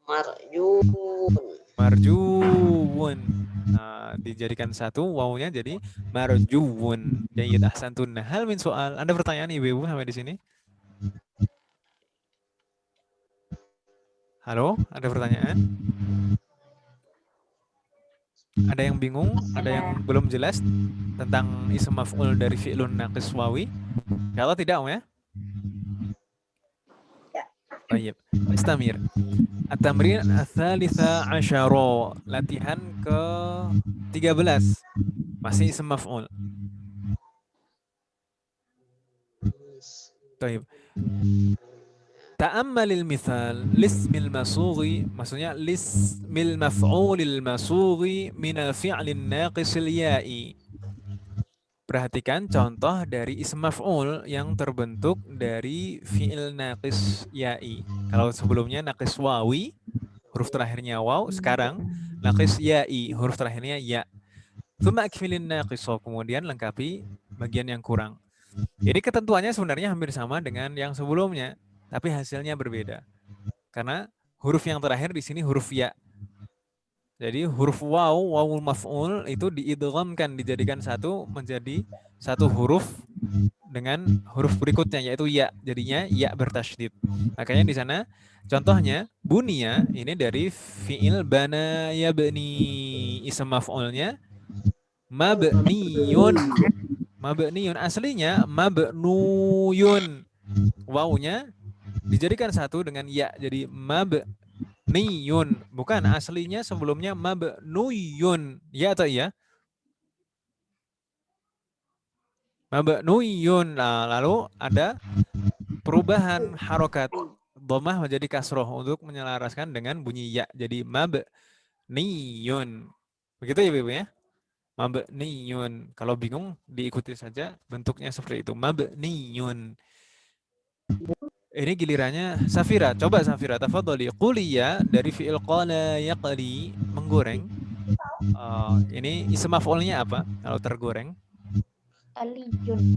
Speaker 2: Marjuun.
Speaker 1: marjuun. Dijadikan satu wawunya jadi marjuun. Jayyid, ahsantun. Hal min soal. Ada pertanyaan Ibu-ibu sampai di sini? Halo, ada pertanyaan? Ada yang bingung? Ada yang belum jelas tentang ism maf'ul dari fi'lun naqis wawi? Kalau tidak Om ya? Baik. Istamir. At-tamrin ats-tsalitsa asyara. Latihan ke-13. Masih ism maf'ul. Baik. Ta'ammalil mithal lismil masughi, maksudnya lismil maf'ulil masughi minal fi'lin naqisil ya'i. Perhatikan contoh dari ism maf'ul yang terbentuk dari fi'il naqis ya'i. Kalau sebelumnya naqis wawi, huruf terakhirnya waw, sekarang naqis ya'i, huruf terakhirnya ya. Tsumma akmilin naqisah, kemudian lengkapi bagian yang kurang. Jadi ketentuannya sebenarnya hampir sama dengan yang sebelumnya, tapi hasilnya berbeda. Karena huruf yang terakhir di sini huruf ya. Jadi huruf waw, wawul maf'ul itu diidghamkan, dijadikan satu menjadi satu huruf dengan huruf berikutnya yaitu ya. Jadinya ya bertasydid. Makanya di sana contohnya bunia ini dari fi'il bana yabni, ism maf'ulnya mabniyun. Mabniyun aslinya mabnuyun. Wawnya dijadikan satu dengan ya jadi mabniyun. Bukan, aslinya sebelumnya mabnuyun. Ya atau iya? Mabnuyun. Nah, lalu ada perubahan harokat dhammah menjadi kasroh untuk menyelaraskan dengan bunyi ya. Jadi mabniyun. Begitu ya Ibu ya? Mabniyun. Kalau bingung diikuti saja bentuknya seperti itu. Mabniyun. Ini gilirannya Safira. Coba Safira, tafadhali. Quliya dari fi'il qala yaqli, menggoreng. Ini ism maf'ulnya apa kalau tergoreng?
Speaker 8: Aliyun.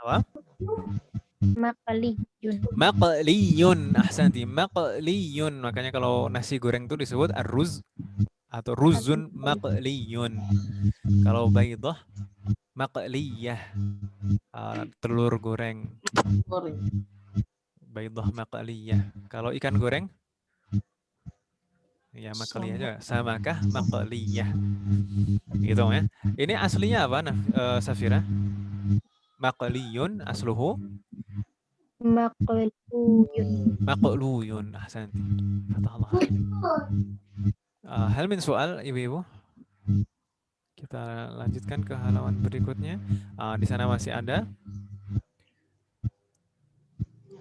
Speaker 1: Apa?
Speaker 8: Makaliyun.
Speaker 1: Maqliyun. Ahsanti. Maqliyun. Makanya kalau nasi goreng itu disebut ar-ruz atau ruzun maqliyun. Kalau baidah maqliyah. Telur goreng. Baidah maqliyah. Kalau ikan goreng? Ya maqliyah aja. Samakah maqliyah. Gitu ya. Ini aslinya apa Safira? Maqliyun asluhu
Speaker 8: Makaliyun.
Speaker 1: maqluyun. Ahsanti. Fatahallah. Hal min soal ibu-ibu? Kita lanjutkan ke halaman berikutnya. Di sana masih ada.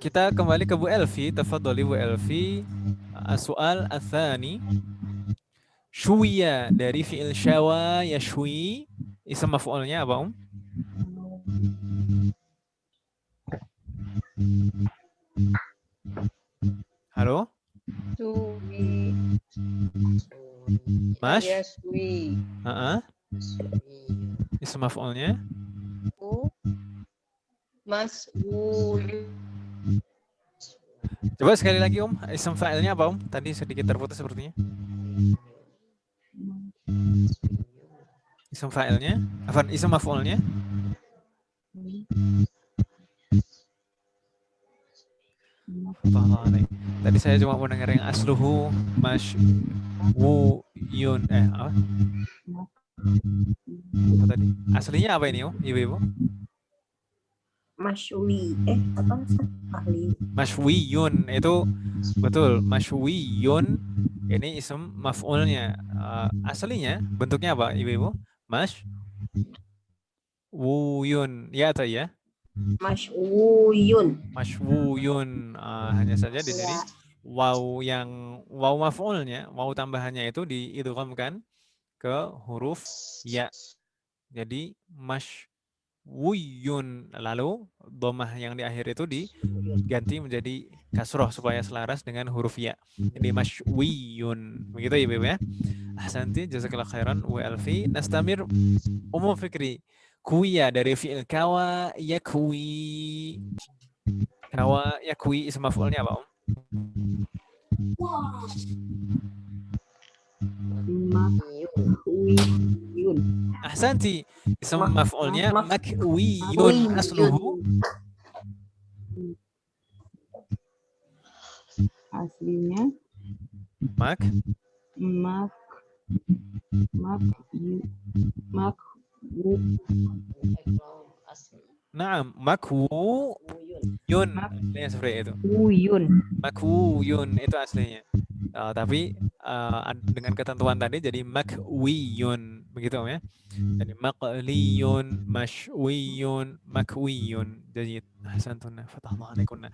Speaker 1: Kita kembali ke Bu Elfi. Tafadhali Bu Elfi. Soal ats-tsani. Syuwiya dari fi'il syawa yashwi, ism maf'ulnya apa, Halo?
Speaker 6: Suwi.
Speaker 1: Mash?
Speaker 6: Yaswi.
Speaker 1: Ism maf'ulnya?
Speaker 6: Mas'ul.
Speaker 1: Coba sekali lagi ism fa'ilnya apa Tadi sedikit terputus sepertinya. Ism fa'ilnya? Apa ism maf'ulnya? Tadi saya cuma mendengar yang asluhu masy'wuyun. Apa? Apa tadi? Aslinya apa ini, Ibu-ibu?
Speaker 5: Masywi. Apa ahli?
Speaker 1: Masywiyun itu betul. Masywiyun ini ism maf'ulnya. Aslinya bentuknya apa, Ibu-ibu? Masy'wuyun. Ya atau ya?
Speaker 5: Masyuyun.
Speaker 1: Masy'wuyun. Hanya saja di sini waw maf'ulnya, waw tambahannya itu diidghamkan ke huruf ya. Jadi masy'wuyun. Lalu dhammah yang di akhir itu diganti menjadi kasroh supaya selaras dengan huruf ya. Jadi masy'wiyun. Begitu ya, Ibu ya. Ahsanti, jazakallah khairan wa alfi. Nastamir Fikri. Kuya dari fi'il kawa yakwi. Kawa yakwi ism maf'ulnya apa,
Speaker 4: Makwiyun.
Speaker 1: Ahsanti, ism maf'ulnya makwiyun asluhu.
Speaker 4: Aslinya
Speaker 1: Mak Naam, makwuyun. Aslinya seperti itu. Makwuyun itu aslinya. Tapi dengan ketentuan tadi jadi makwiyun, begitu ya. Jadi maqliyun, masywiyun, makwiyun. Jadi ahsantuna, fatahallahu alaikunna.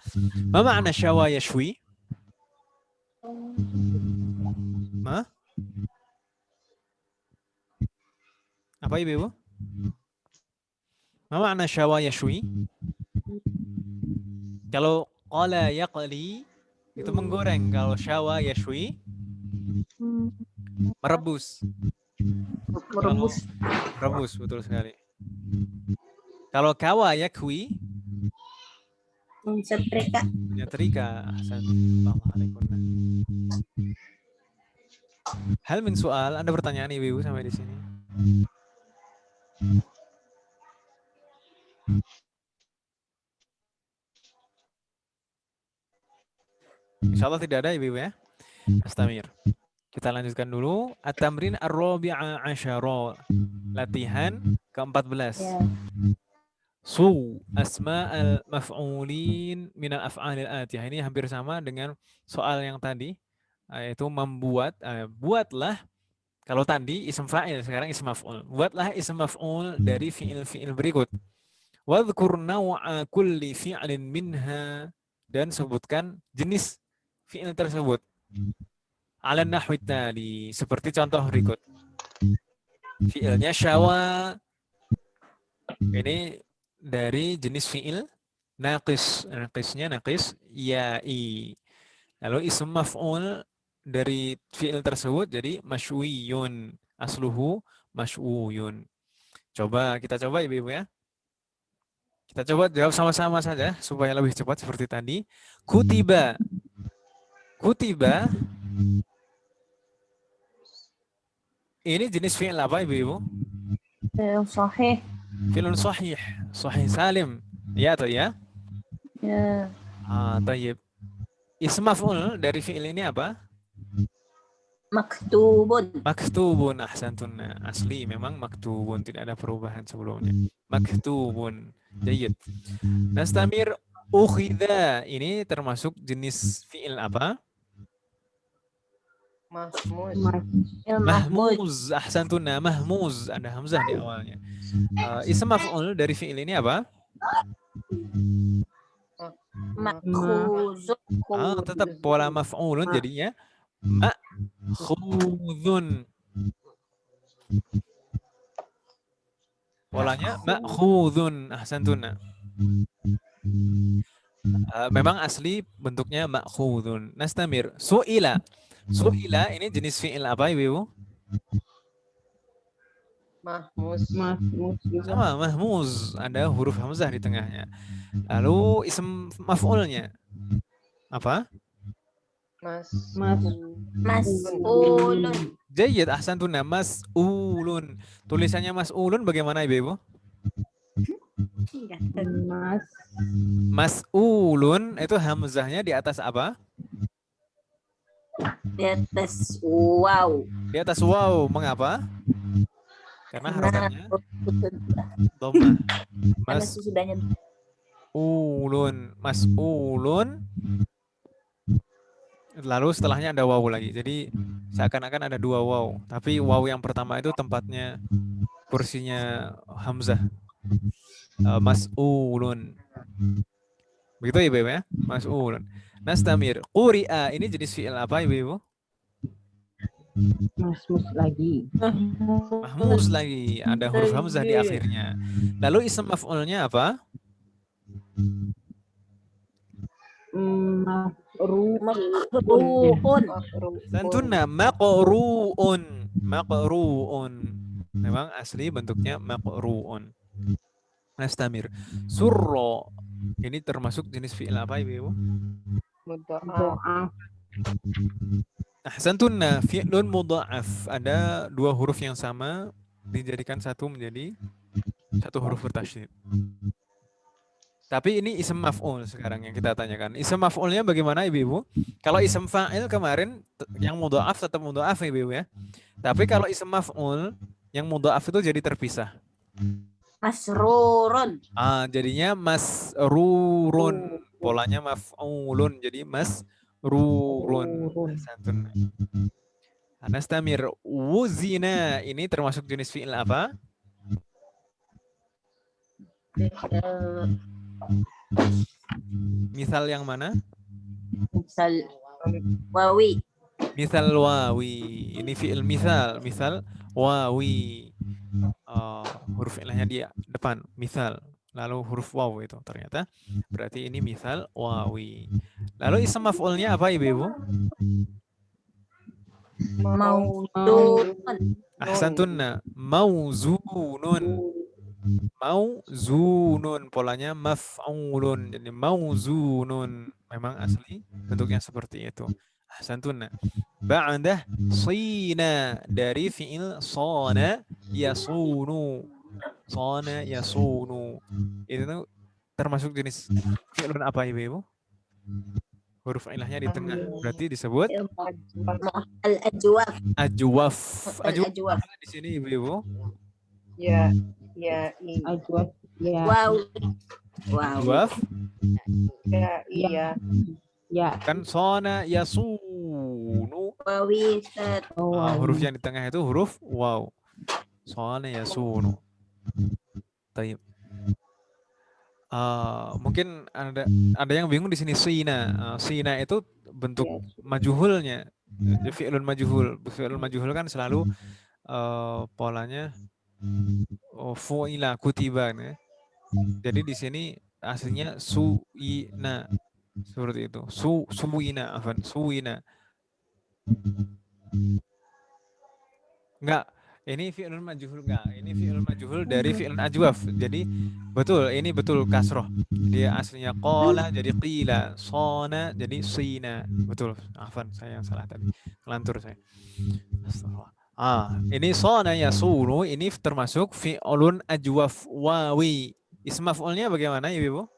Speaker 1: Ma ma'na syawa yashwi? Ma? Apa Ibu? Ma ma'na syawa yashwi? Kalau qala yaqli itu menggoreng, kalau syawa yashwi merebus. Merebus, betul sekali. Kalau kawa yakwi
Speaker 5: Setrika.
Speaker 1: nyetrika. Ahsanallahu alaikum. Hal min soal, Anda pertanyaan Ibu sampai di sini? Insya Allah tidak ada Ibu ya. Astamir. Kita lanjutkan dulu. At-tamrin ar-rabi'a asyara. Latihan ke-14. Su asma'al maf'ulin minal af'alil atiyah. Ini hampir sama dengan soal yang tadi. Yaitu membuat, buatlah, kalau tadi ism fa'il, sekarang ism maf'ul. Buatlah ism maf'ul dari fi'il-fi'il berikut. Wadhkur naw'a kulli fi'lin minha. Dan sebutkan jenis fi'il tersebut. Ala nahwi tali, seperti contoh berikut. Fi'ilnya syawa. Ini dari jenis fi'il naqis. Naqisnya naqis ya'i. Lalu ism maf'ul dari fi'il tersebut jadi masy'wiyun. Asluhu masy'wuyun. Kita coba Ibu-ibu ya. Kita coba jawab sama-sama saja supaya lebih cepat seperti tadi. Kutiba. Kutiba. Ini jenis fi'il apa Ibu-ibu?
Speaker 5: Sahih.
Speaker 1: Fi'lun sahih. Sahih salim. Ya atau ya?
Speaker 5: Ya.
Speaker 1: Tayyib. Ism maf'ul dari fi'il ini apa?
Speaker 5: Maktubun.
Speaker 1: Maktubun. Ahsantun. Asli memang maktubun. Tidak ada perubahan sebelumnya. Maktubun. Jayyid. Nastamir ukhidha. Ini termasuk jenis fi'il apa? Mahmuz. Ahsantuna. Mahmuz. Ada hamzah di awalnya. Ism maf'ul dari fi'il ini apa?
Speaker 5: Makhuzun.
Speaker 1: Tetap pola maf'ulun jadinya Ma'khudhun. Polanya ma'khudhun. Ahsantun. Memang asli bentuknya ma'khudhun. Nastamir. Su'ila. Su'ila ini jenis fi'il apa Ibu?
Speaker 6: Mahmus.
Speaker 4: Mahmus juga.
Speaker 1: Sama, mahmuz. Ada huruf hamzah di tengahnya. Lalu ism maf'ulnya apa?
Speaker 5: Mas'ulun.
Speaker 1: Jayyid, ahsantun. Mas'ulun. Tulisannya mas'ulun bagaimana Ibu?
Speaker 4: Mas
Speaker 1: Mas'ulun itu hamzahnya di atas apa?
Speaker 5: Di atas wow.
Speaker 1: Di atas waw. Mengapa? Karena harokatnya dhammah.
Speaker 5: Karena sesudahnya
Speaker 1: Mas'ulun. Mas'ulun. Lalu setelahnya ada waw lagi. Jadi seakan-akan ada dua waw. Tapi waw yang pertama itu tempatnya kursinya hamzah. Mas'ulun. Begitu ya, Ibu ya? Mas'ulun. Nastamir. Quri'a ini jenis fi'il apa Ibu?
Speaker 4: Mahmus lagi.
Speaker 1: Mahmuz lagi. Ada huruf hamzah di akhirnya. Lalu ism maf'ulnya apa?
Speaker 5: Maqru'un.
Speaker 1: Santuna maqru'un. Maqru'un. Memang asli bentuknya maqru'un. Nastamir. Surro. Ini termasuk jenis fi'il apa Ibu?
Speaker 6: Mudha'af.
Speaker 1: Ahsantuna fi'lun mudha'af. Ada dua huruf yang sama dijadikan satu menjadi satu huruf bertasydid. Tapi ini ism maf'ul sekarang yang kita tanyakan. Ism maf'ulnya bagaimana Ibu? Kalau ism fa'il kemarin yang mudha'af tetap mudha'af Ibu ya. Tapi kalau ism maf'ul yang mudha'af itu jadi terpisah.
Speaker 5: Masrurun.
Speaker 1: Jadinya masrurun. Polanya maf'ulun jadi masrurun. Santun. Anastamir. Wuzina ini termasuk jenis fi'il apa? Misal yang mana?
Speaker 5: Misal wawi.
Speaker 1: Misal wawi. Ini fi'il misal. Misal wawi. Huruf ilahnya di depan. Misal. Lalu huruf waw itu ternyata. Berarti ini misal wawi. Lalu ism maf'ulnya apa Ibu?
Speaker 5: Mauzunun.
Speaker 1: Ahsantunna. Mauzunun. Mauzunun. Polanya maf'ulun. Jadi mauzunun. Memang asli bentuknya seperti itu. Ahsantuna. Ba'dah sina. Dari fi'il sona yasunu. Sona yasunu. Itu termasuk jenis fi'ilun apa Ibu? Huruf ilahnya di tengah. Berarti disebut
Speaker 5: Al-ajwaf.
Speaker 1: ajwaf.
Speaker 5: Al-ajwaf.
Speaker 1: Di sini Ibu.
Speaker 6: Ya.
Speaker 4: Ajwaf. Ya.
Speaker 5: Wow. Wow.
Speaker 1: Ajwaf.
Speaker 6: Iya.
Speaker 4: Ya.
Speaker 1: Kan sona yasunu.
Speaker 5: Wawi.
Speaker 1: Huruf yang di tengah itu huruf waw. Sona yasunu. Taib. Mungkin ada yang bingung di sini sina. Sina itu bentuk majuhulnya. Fi'lun majuhul. Fi'lun majuhul kan selalu polanya fu'ila kutiba ya. Jadi di sini aslinya su'ina seperti itu. Su'ina afan su'ina. Enggak. Ini fi'lun majhul enggak? Ini fi'lun majhul dari fi'lun ajwaf. Jadi betul, ini betul kasroh. Dia aslinya qala jadi qila, sona jadi sina. Betul. Afan, saya yang salah tadi. Kelantur saya. Astagfirullah. Ini sona yasunu ini termasuk fi'lun ajwaf wawi. Ism maf'ulnya bagaimana Ibu?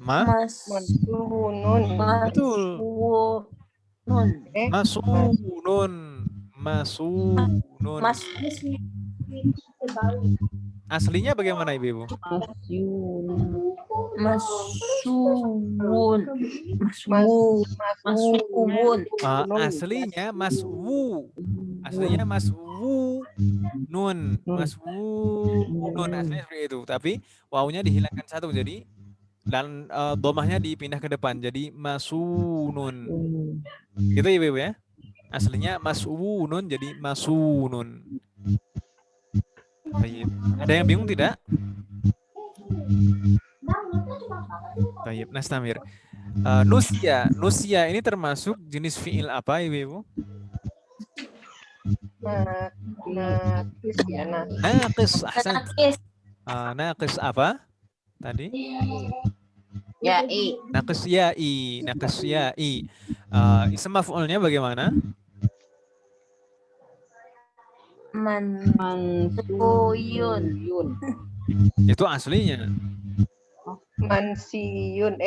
Speaker 6: Masunun.
Speaker 1: Betul. Masunun. Masunun. Aslinya bagaimana Ibu?
Speaker 5: Masun. Masubun.
Speaker 1: Aslinya maswu. Aslinya maswu nun. Maswu nun aslinya seperti itu. Tapi wawunya dihilangkan satu jadi Dan domahnya dipindah ke depan jadi masunun. Gitu ya Ibu ya. Aslinya mas'unun jadi masunun. Baik. Ada yang bingung tidak? Baik, nastamir. Nusia ini termasuk jenis fiil apa Ibu?
Speaker 6: Naqis ya,
Speaker 1: Naqis. Ahsan.
Speaker 3: Naqis.
Speaker 1: Naqis apa? Tadi?
Speaker 5: Ya'i.
Speaker 1: Naqis ya'i. Naqis ya'i. Ism maf'ulnya bagaimana?
Speaker 3: Mansuyun.
Speaker 1: Itu aslinya.
Speaker 6: mansiyun.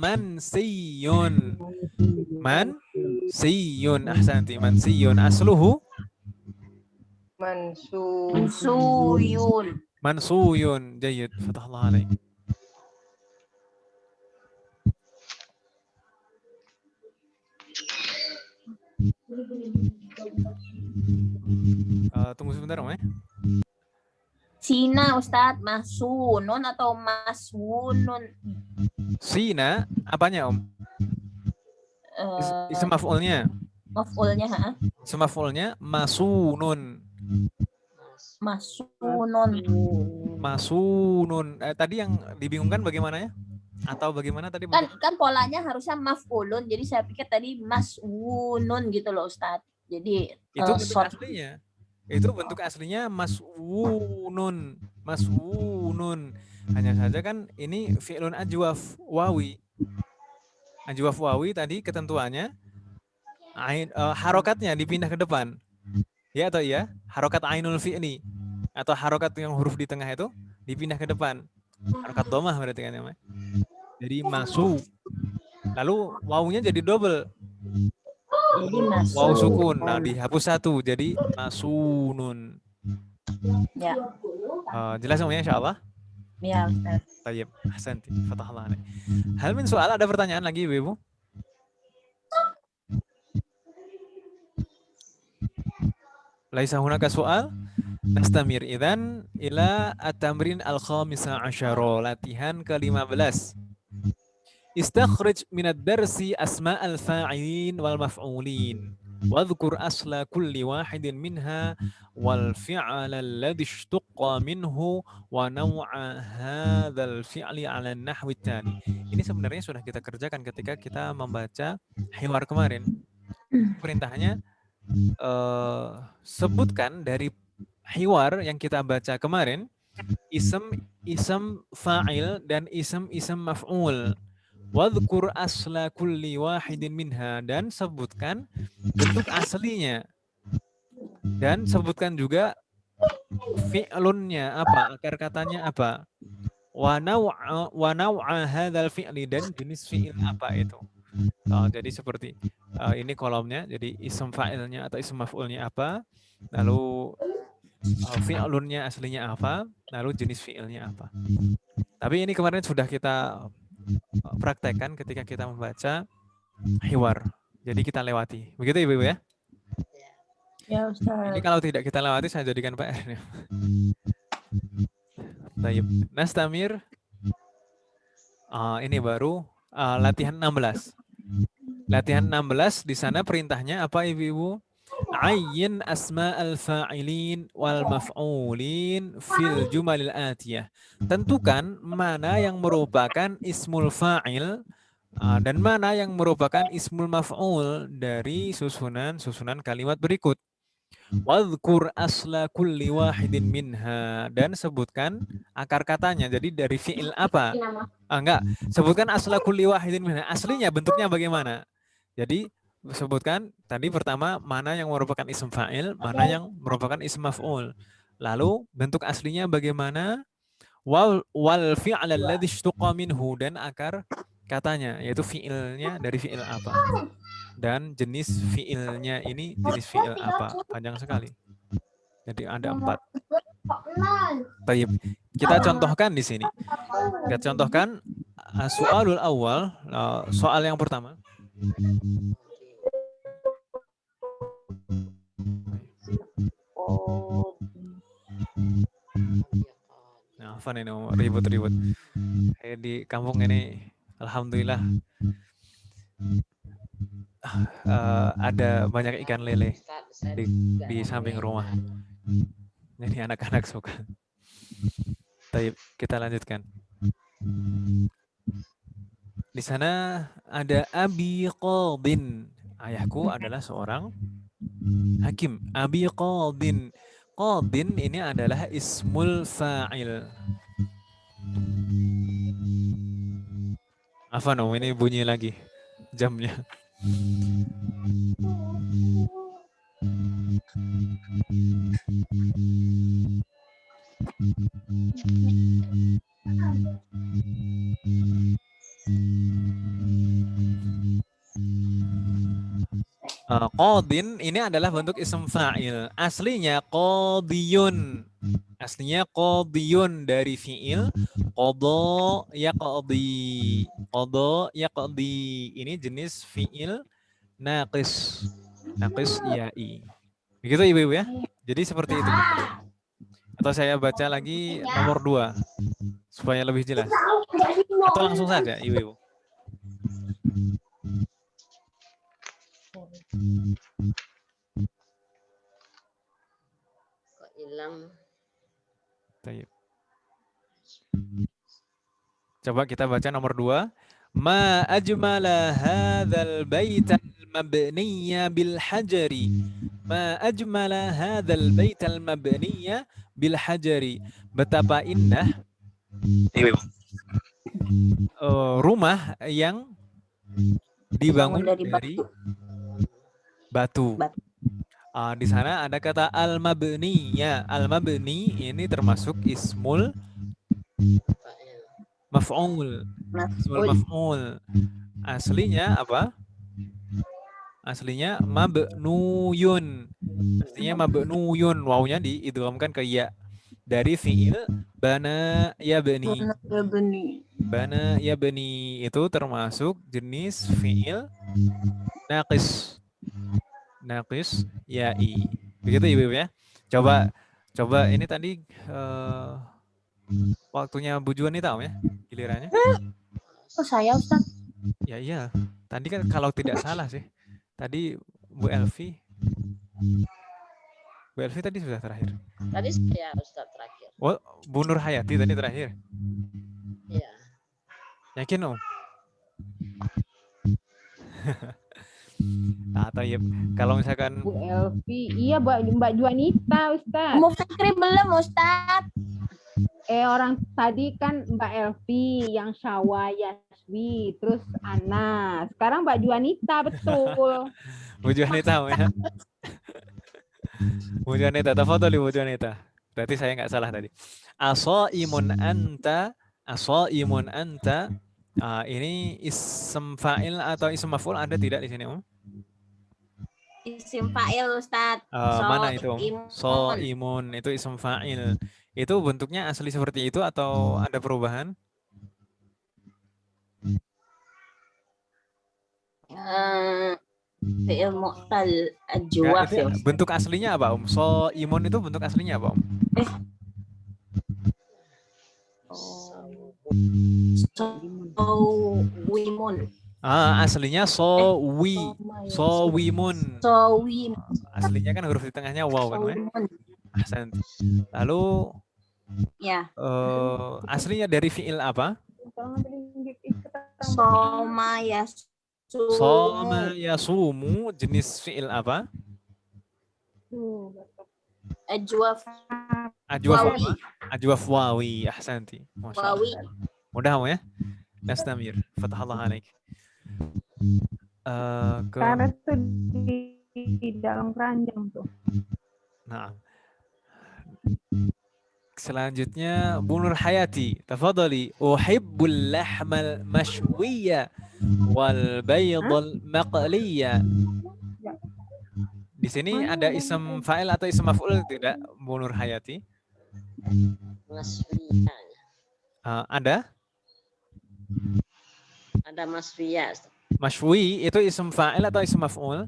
Speaker 1: Mansiyun. Mansiyun. Ahsanti. Mansiyun. Asluhu?
Speaker 3: Mansuyun.
Speaker 1: Mansuyun. Jayid. Fatahullah alaih. Tunggu sebentar Om ya.
Speaker 3: Sina Ustadz, masunun atau maswunun?
Speaker 1: Sina, apanya Om? Ism maf'ulnya.
Speaker 3: Maf'ulnya,
Speaker 1: Ism maf'ulnya masunun.
Speaker 3: Masunun.
Speaker 1: Masunun. Tadi yang dibingungkan bagaimana ya? Atau bagaimana tadi?
Speaker 3: Kan polanya harusnya maf'ulun, jadi saya pikir tadi maswunun gitu loh Ustadz. Jadi
Speaker 1: itu bentuk aslinya. Itu bentuk aslinya maswunun. Maswunun. Hanya saja kan ini fi'lun ajwaf wawi. Ajwaf wawi tadi ketentuannya harokatnya dipindah ke depan. Ya atau iya? Harokat ainul fi'li atau harokat yang huruf di tengah itu dipindah ke depan. Harokat domah berarti kan ya. Jadi masu. Lalu wawunya jadi double.
Speaker 3: Jadi masu.
Speaker 1: Waw sukun. Nah, dihapus satu jadi masunun.
Speaker 3: Ya.
Speaker 1: Jelas semuanya insyaallah?
Speaker 3: Ya, Ustaz.
Speaker 1: Tayyib. Ahsanti. Fatahullah alaik. Hal min soal, ada pertanyaan lagi Ibu? Laisa hunaka soal? Nastamir idzan ila at-tamrin al-khamisa asyara, latihan ke-15. Istakhrij min ad-darsi asma' al-fa'ilin wal maf'ulin. Wadhkur asla kulli wahidin minha wal fi'ala alladhi ishtaqqa minhu wa naw'a hadzal fi'li 'ala an-nahwi at-tali. Ini sebenarnya sudah kita kerjakan ketika kita membaca hiwar kemarin. Perintahnya sebutkan dari hiwar yang kita baca kemarin ism fa'il dan ism maf'ul. Wadhkur asla kulli wahidin minha, dan sebutkan bentuk aslinya. Dan sebutkan juga fi'lunnya apa, akar katanya apa. Wa naw'a hadzal fi'li, dan jenis fi'il apa itu. Jadi seperti ini kolomnya, jadi ism fa'ilnya atau ism maf'ulnya apa, lalu fi'lunnya aslinya apa, lalu jenis fi'ilnya apa. Tapi ini kemarin sudah kita praktekkan ketika kita membaca hiwar. Jadi kita lewati. Begitu Ibu ya?
Speaker 3: Ya Ustaz.
Speaker 1: Ini kalau tidak kita lewati saya jadikan PR. Baik. Nastamir. Ini baru latihan 16. Latihan 16 di sana perintahnya apa Ibu? Ayyin asma'al fa'ilin wal maf'ulin fil jumalil atiyah. Tentukan mana yang merupakan ismul fa'il dan mana yang merupakan ismul maf'ul dari susunan kalimat berikut. Wadhkur asla kulli wahidin minha, dan sebutkan akar katanya. Jadi dari fi'il apa? Sebutkan asla kulli wahidin minha. Aslinya bentuknya bagaimana? Jadi sebutkan tadi pertama mana yang merupakan ism fa'il, mana yang merupakan ism maf'ul. Lalu bentuk aslinya bagaimana? Wal fi'l alladhi ishtuqa minhu, dan akar katanya yaitu fi'ilnya dari fi'il apa. Dan jenis fi'ilnya ini jenis fi'il apa. Panjang sekali. Jadi ada 4. Baik. Kita contohkan di sini. Kita contohkan soalul awal, soal yang pertama. Nah, apa nih ribut-ribut. di kampung ini alhamdulillah ada banyak ikan lele di samping rumah. Jadi anak-anak suka. Baik, kita lanjutkan. Di sana ada Abi Qadin. Ayahku adalah seorang hakim. Abi Qadin. Qadin ini adalah ismul fa'il. Apa no? Ini bunyi lagi jamnya. Qadin ini adalah bentuk ism fa'il. Aslinya qadiyun. Aslinya qadiyun dari fi'il qada yaqdi. Qada yaqdi ini jenis fi'il naqis. Naqis ya'i. Begitu Ibu-ibu ya. Jadi seperti itu. Atau saya baca lagi nomor 2 supaya lebih jelas. Atau langsung saja Ibu-ibu.
Speaker 2: Kok hilang?
Speaker 1: Baik. Coba kita baca nomor 2. Ma ajmala hadzal baital mabniya bil hajari. Ma ajmala hadzal baital mabniya bil hajari. Betapa indah rumah yang dibangun dari batu. Di sana ada kata al-mabniya. Al-mabni ini termasuk ismul maf'ul. Ismul maf'ul. Aslinya apa? Aslinya mabnuyun. Aslinya mabnuyun. Wawunya diidghamkan ke ya. Dari fi'il bana yabni. Bana yabni itu termasuk jenis fi'il naqis. Naqis ya'i. Begitu Ibu ya. Coba ini tadi waktunya Bu Juani tahu ya gilirannya.
Speaker 3: Oh saya Ustaz.
Speaker 1: Ya iya. Tadi kan kalau tidak salah sih. Tadi Bu Elvi. Bu Elvi tadi sudah terakhir.
Speaker 2: Tadi saya Ustaz terakhir.
Speaker 1: Oh, Bu Nur Hayati tadi terakhir.
Speaker 2: Iya.
Speaker 1: Yakin Om? Atau ya kalau misalkan
Speaker 4: Bu Elvi, iya Mbak Juanita, Ustaz.
Speaker 3: Mau Fikri belum Ustaz?
Speaker 4: Orang tadi kan Mbak Elvi, yang Syawa, Yaswi, terus Ana. Sekarang Mbak Juanita, betul.
Speaker 1: Bu Juanita ya. Bu Juanita, tafadhali Bu Juanita. Berarti saya nggak salah tadi. Ashaimun anta, ashaimun anta. Ini ism fa'il atau ism maf'ul ada tidak di sini Om?
Speaker 5: Isim fa'il Ustaz.
Speaker 1: Mana itu Om? Shaimun itu ism fa'il. Itu bentuknya asli seperti itu atau ada perubahan?
Speaker 5: Fi'il mu'tal ajwaf ya.
Speaker 1: Bentuk aslinya apa Om? Shaimun itu bentuk aslinya apa Om?
Speaker 5: Wimun.
Speaker 1: Aslinya sawimun.
Speaker 5: Sawim.
Speaker 1: Aslinya kan huruf di tengahnya waw kan, Ahsan. Lalu
Speaker 5: Ya.
Speaker 1: aslinya dari fi'il apa?
Speaker 5: Soma yasumu.
Speaker 1: Soma yasumu jenis fi'il apa?
Speaker 5: Ajwaf.
Speaker 1: Ajwaf
Speaker 5: Wawi.
Speaker 1: apa? Ajwaf wawi. Ahsanti. Masya Allah.
Speaker 5: Wawi.
Speaker 1: Mudah Om ya? Nastamir. Fatahallah alaik.
Speaker 4: Karena itu di dalam keranjang tuh.
Speaker 1: Nah. Selanjutnya Bu Nur Hayati. Tafadhali. Uhibbul lahmal mashwiya wal baydal maqliya. Di sini ada ism fa'il atau ism maf'ul tidak Bu Nur Hayati?
Speaker 2: Maswiyah.
Speaker 1: Ada?
Speaker 2: Ada maswiyah.
Speaker 1: Mashwi itu ism fa'il atau ism maf'ul?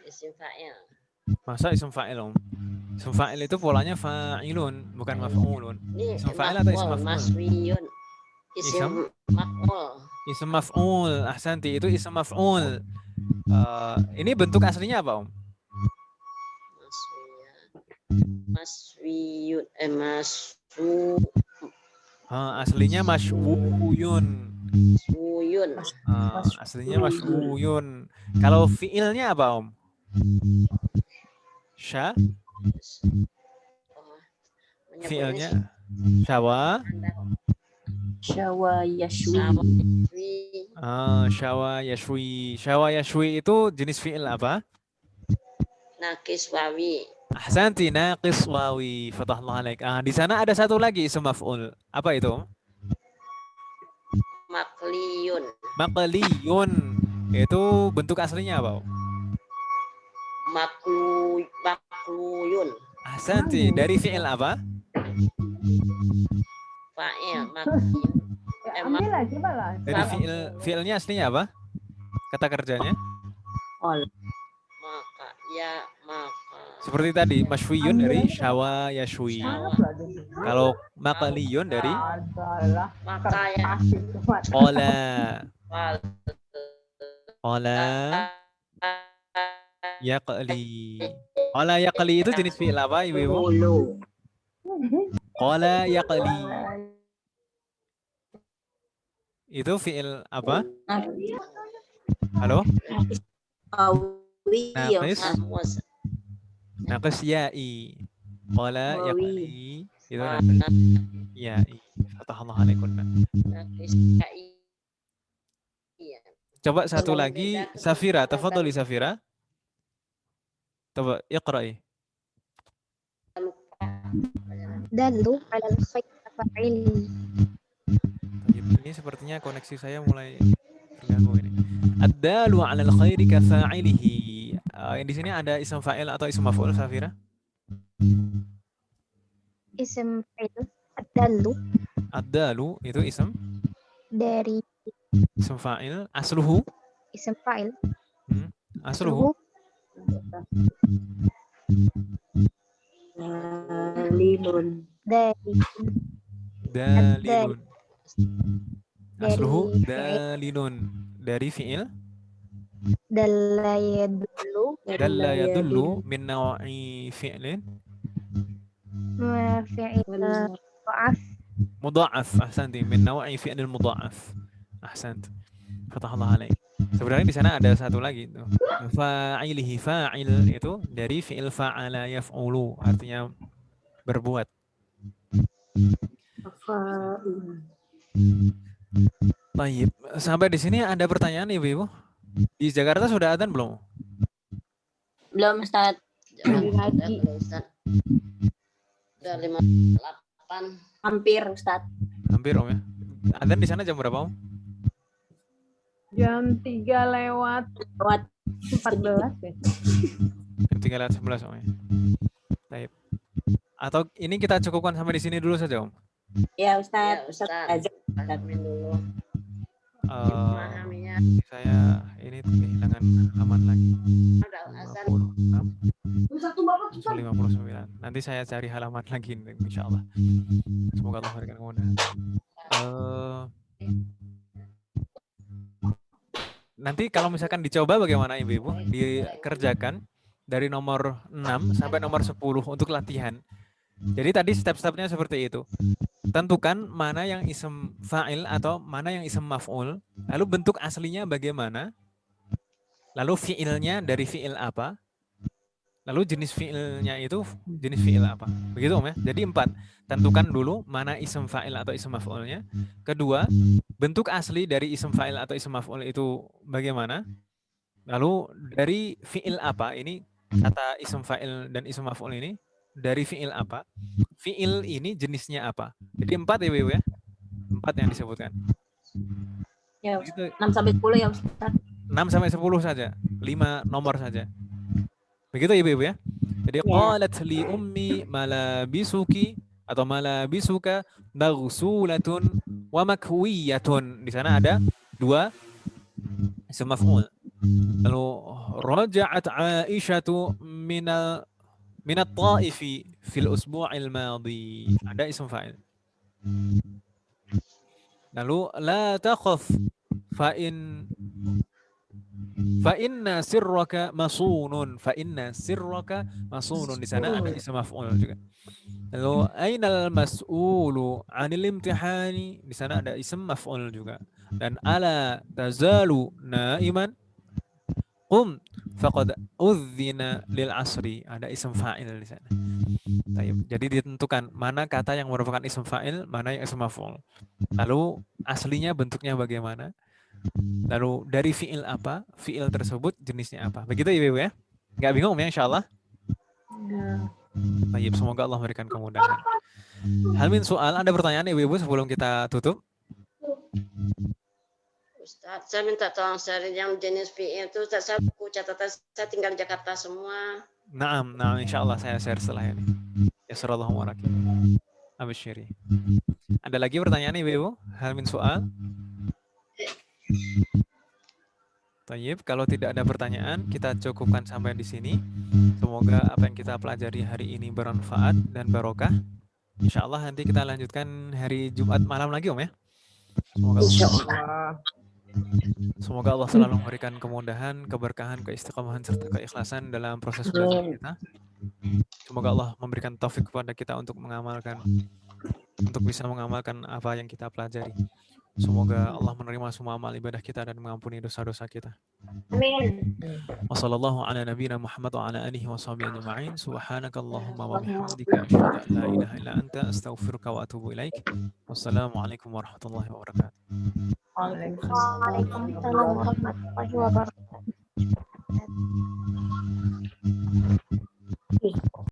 Speaker 2: Isim fa'il.
Speaker 1: Masa ism fa'il, Om? Ism fa'il itu polanya fa'ilun, bukan maf'ulun.
Speaker 2: Ini
Speaker 1: Ism fa'il atau ism
Speaker 2: maf'ul,
Speaker 1: maf'ul?
Speaker 2: maswiyun.
Speaker 1: Ism?
Speaker 2: Isim maf'ul.
Speaker 1: Ism maf'ul. Ahsanti, itu ism maf'ul. Ini bentuk aslinya apa, Om?
Speaker 2: Maswiyun.
Speaker 1: Aslinya masy'uyun.
Speaker 2: Maswiyun.
Speaker 1: Aslinya masy'uyun. Kalau fi'ilnya apa, Om? Sya? Fi'ilnya syawa?
Speaker 5: Syawa yashwi.
Speaker 1: Syawa yashwi. Syawa yashwi itu jenis fi'il apa?
Speaker 2: Nakis wawi.
Speaker 1: Ahsanti, naqis wawi. Fatahullah alaik. Di sana ada satu lagi ism maf'ul. Apa itu?
Speaker 2: Makliyun.
Speaker 1: Maqliyun. Itu bentuk aslinya apa?
Speaker 2: Makluyun.
Speaker 1: Ahsanti, dari fi'il apa?
Speaker 2: Fa'il. Makliyun.
Speaker 4: Ya, ambil lah, coba lah.
Speaker 1: Dari fi'ilnya aslinya apa? Kata kerjanya?
Speaker 2: Maka ya maka.
Speaker 1: Seperti tadi, masywiyun dari syawa yashwi. Kalau maqliyun dari
Speaker 2: Maka ya.
Speaker 1: qala.
Speaker 2: Wal.
Speaker 1: Qala yaqli. Qala yaqli itu jenis fi'il apa, Ibu-ibu? Qala yaqli. Itu fi'il apa? Halo? Naqis. Naqis ya'i. Qala yaqli. Itu naqis ya'i. Fatahallahu alaikunna.
Speaker 2: Nakis ya'i.
Speaker 1: Coba satu lagi, Safira. Tafadhali Safira. Coba iqra'i.
Speaker 8: Dalu alal khair fa'il.
Speaker 1: Ini sepertinya koneksi saya mulai terganggu ini. Ad-dalu 'alal khairi ka fa'ilihi. Di sini ada ism fa'il atau ism maf'ul, Safira?
Speaker 8: Ism fa'il. Dalu
Speaker 1: Ad-dalu itu ism
Speaker 8: dari
Speaker 1: fa'il. Asluhu.
Speaker 8: ism fa'il.
Speaker 1: Asluhu.
Speaker 5: Dalilun.
Speaker 8: Dari
Speaker 1: Dalilun. Asluhu
Speaker 8: Dari
Speaker 1: dalilun. Dari fi'il.
Speaker 8: dalla yadullu
Speaker 1: Dalla yadullu min naw'i fi'lin
Speaker 8: fi'il dha'af
Speaker 1: mudha'af. Ahsanti, min naw'i fi'lin mudha'af. Ahsant. Fatahallah alaik. Sebenarnya di sana ada satu lagi tuh. Fa'ilihi, fa'il itu dari fi'il fa'ala yaf'ulu, artinya berbuat. Baik, sampai di sini ada pertanyaan Ibu-ibu? Di Jakarta sudah adzan belum?
Speaker 5: Belum, Ustaz.
Speaker 4: Lagi.
Speaker 2: Udah 58.
Speaker 5: Hampir, Ustaz.
Speaker 1: Hampir, Om ya. Adzan di sana jam berapa, Om?
Speaker 4: Jam 3 lewat
Speaker 5: Lewat
Speaker 4: 14 ya.
Speaker 1: Jam 3:11, Om ya. Baik. Atau ini kita cukupkan sampai di sini dulu saja, Om?
Speaker 5: ya, Ustaz.
Speaker 2: Ya,
Speaker 5: Ustaz
Speaker 2: Ustaz.
Speaker 5: azan.
Speaker 2: Pahamin dulu. Memahaminya.
Speaker 1: Saya ini kehilangan halaman lagi.
Speaker 2: Ada azan.
Speaker 1: 59. Nanti saya cari halaman lagi, insya Allah. Semoga Allah memberikan kemudahan. Nanti kalau misalkan dicoba bagaimana Ibu-ibu? Dikerjakan dari nomor 6 sampai nomor 10 untuk latihan. Jadi tadi step-stepnya seperti itu. Tentukan mana yang ism fa'il atau mana yang ism maf'ul. Lalu bentuk aslinya bagaimana. Lalu fi'ilnya dari fi'il apa. Lalu jenis fi'ilnya itu jenis fi'il apa. Begitu, Om ya. Jadi 4. Tentukan dulu mana ism fa'il atau ism maf'ulnya. Kedua, bentuk asli dari ism fa'il atau ism maf'ul itu bagaimana. Lalu dari fi'il apa, ini kata ism fa'il dan ism maf'ul ini dari fi'il apa. Fi'il ini jenisnya apa. Jadi 4 ya Ibu ya. 4 yang disebutkan.
Speaker 5: Ya,
Speaker 1: Begitu.
Speaker 5: 6 sampai 10 ya, Ustaz.
Speaker 1: 6 sampai 10 saja. 5 nomor saja. Begitu Ibu ya. Jadi qalat li ummi malabisuki atau malabisuka maghsulatun wa makwiyatun. Di sana ada 2 ism maf'ul. Lalu raja'at Aisyatu minat ta'ifi fil usbu'il madhi. Ada isim fa'il. Lalu la takhaf fa inna sirraka masunun. Fa inna sirraka masunun. Di sana ada isim maf'ul juga. Lalu ainal mas'ulu 'anil imtihani. Di sana ada isim maf'ul juga. Dan ala tazalu naiman qum faqad udzina lil asri. Ada isim fa'il di sana. Jadi ditentukan mana kata yang merupakan isim fa'il, mana yang isim maf'ul. Lalu aslinya bentuknya bagaimana? Lalu dari fi'il apa? Fi'il tersebut jenisnya apa? Begitu ya Ibu ya? Nggak bingung ya insyaallah? Baik, semoga Allah memberikan kemudahan. Hal min soal, ada pertanyaan Ibu sebelum kita tutup?
Speaker 2: Ustaz, saya minta tolong share yang jenis fi'il itu. Ustaz, saya buku catatan, saya tinggal di Jakarta semua.
Speaker 1: Naam, insyaallah saya share setelah ini. Yasrallahu warahmatullahi wabarakatuh. Abisyiri. Ada lagi pertanyaan Ibu? Hal min soal? Tayyib, kalau tidak ada pertanyaan, kita cukupkan sampai di sini. Semoga apa yang kita pelajari hari ini bermanfaat dan barokah. Insyaallah nanti kita lanjutkan hari Jumat malam lagi Om ya. Semoga Allah selalu memberikan kemudahan, keberkahan, keistiqomahan serta keikhlasan dalam proses belajar kita. Semoga Allah memberikan taufik kepada kita untuk bisa mengamalkan apa yang kita pelajari. Semoga Allah menerima semua amal ibadah kita dan mengampuni dosa-dosa kita.
Speaker 5: Amin.
Speaker 1: Wassallallahu ala nabiyina Muhammad wa ala alihi wa sahbihi ajma'in. Subhanakallahumma wa bihamdika asyhadu an la ilaha illa anta astaghfiruka wa atubu ilaik. Wassalamualaikum warahmatullahi wabarakatuh.
Speaker 8: Waalaikumsalam warahmatullahi wabarakatuh.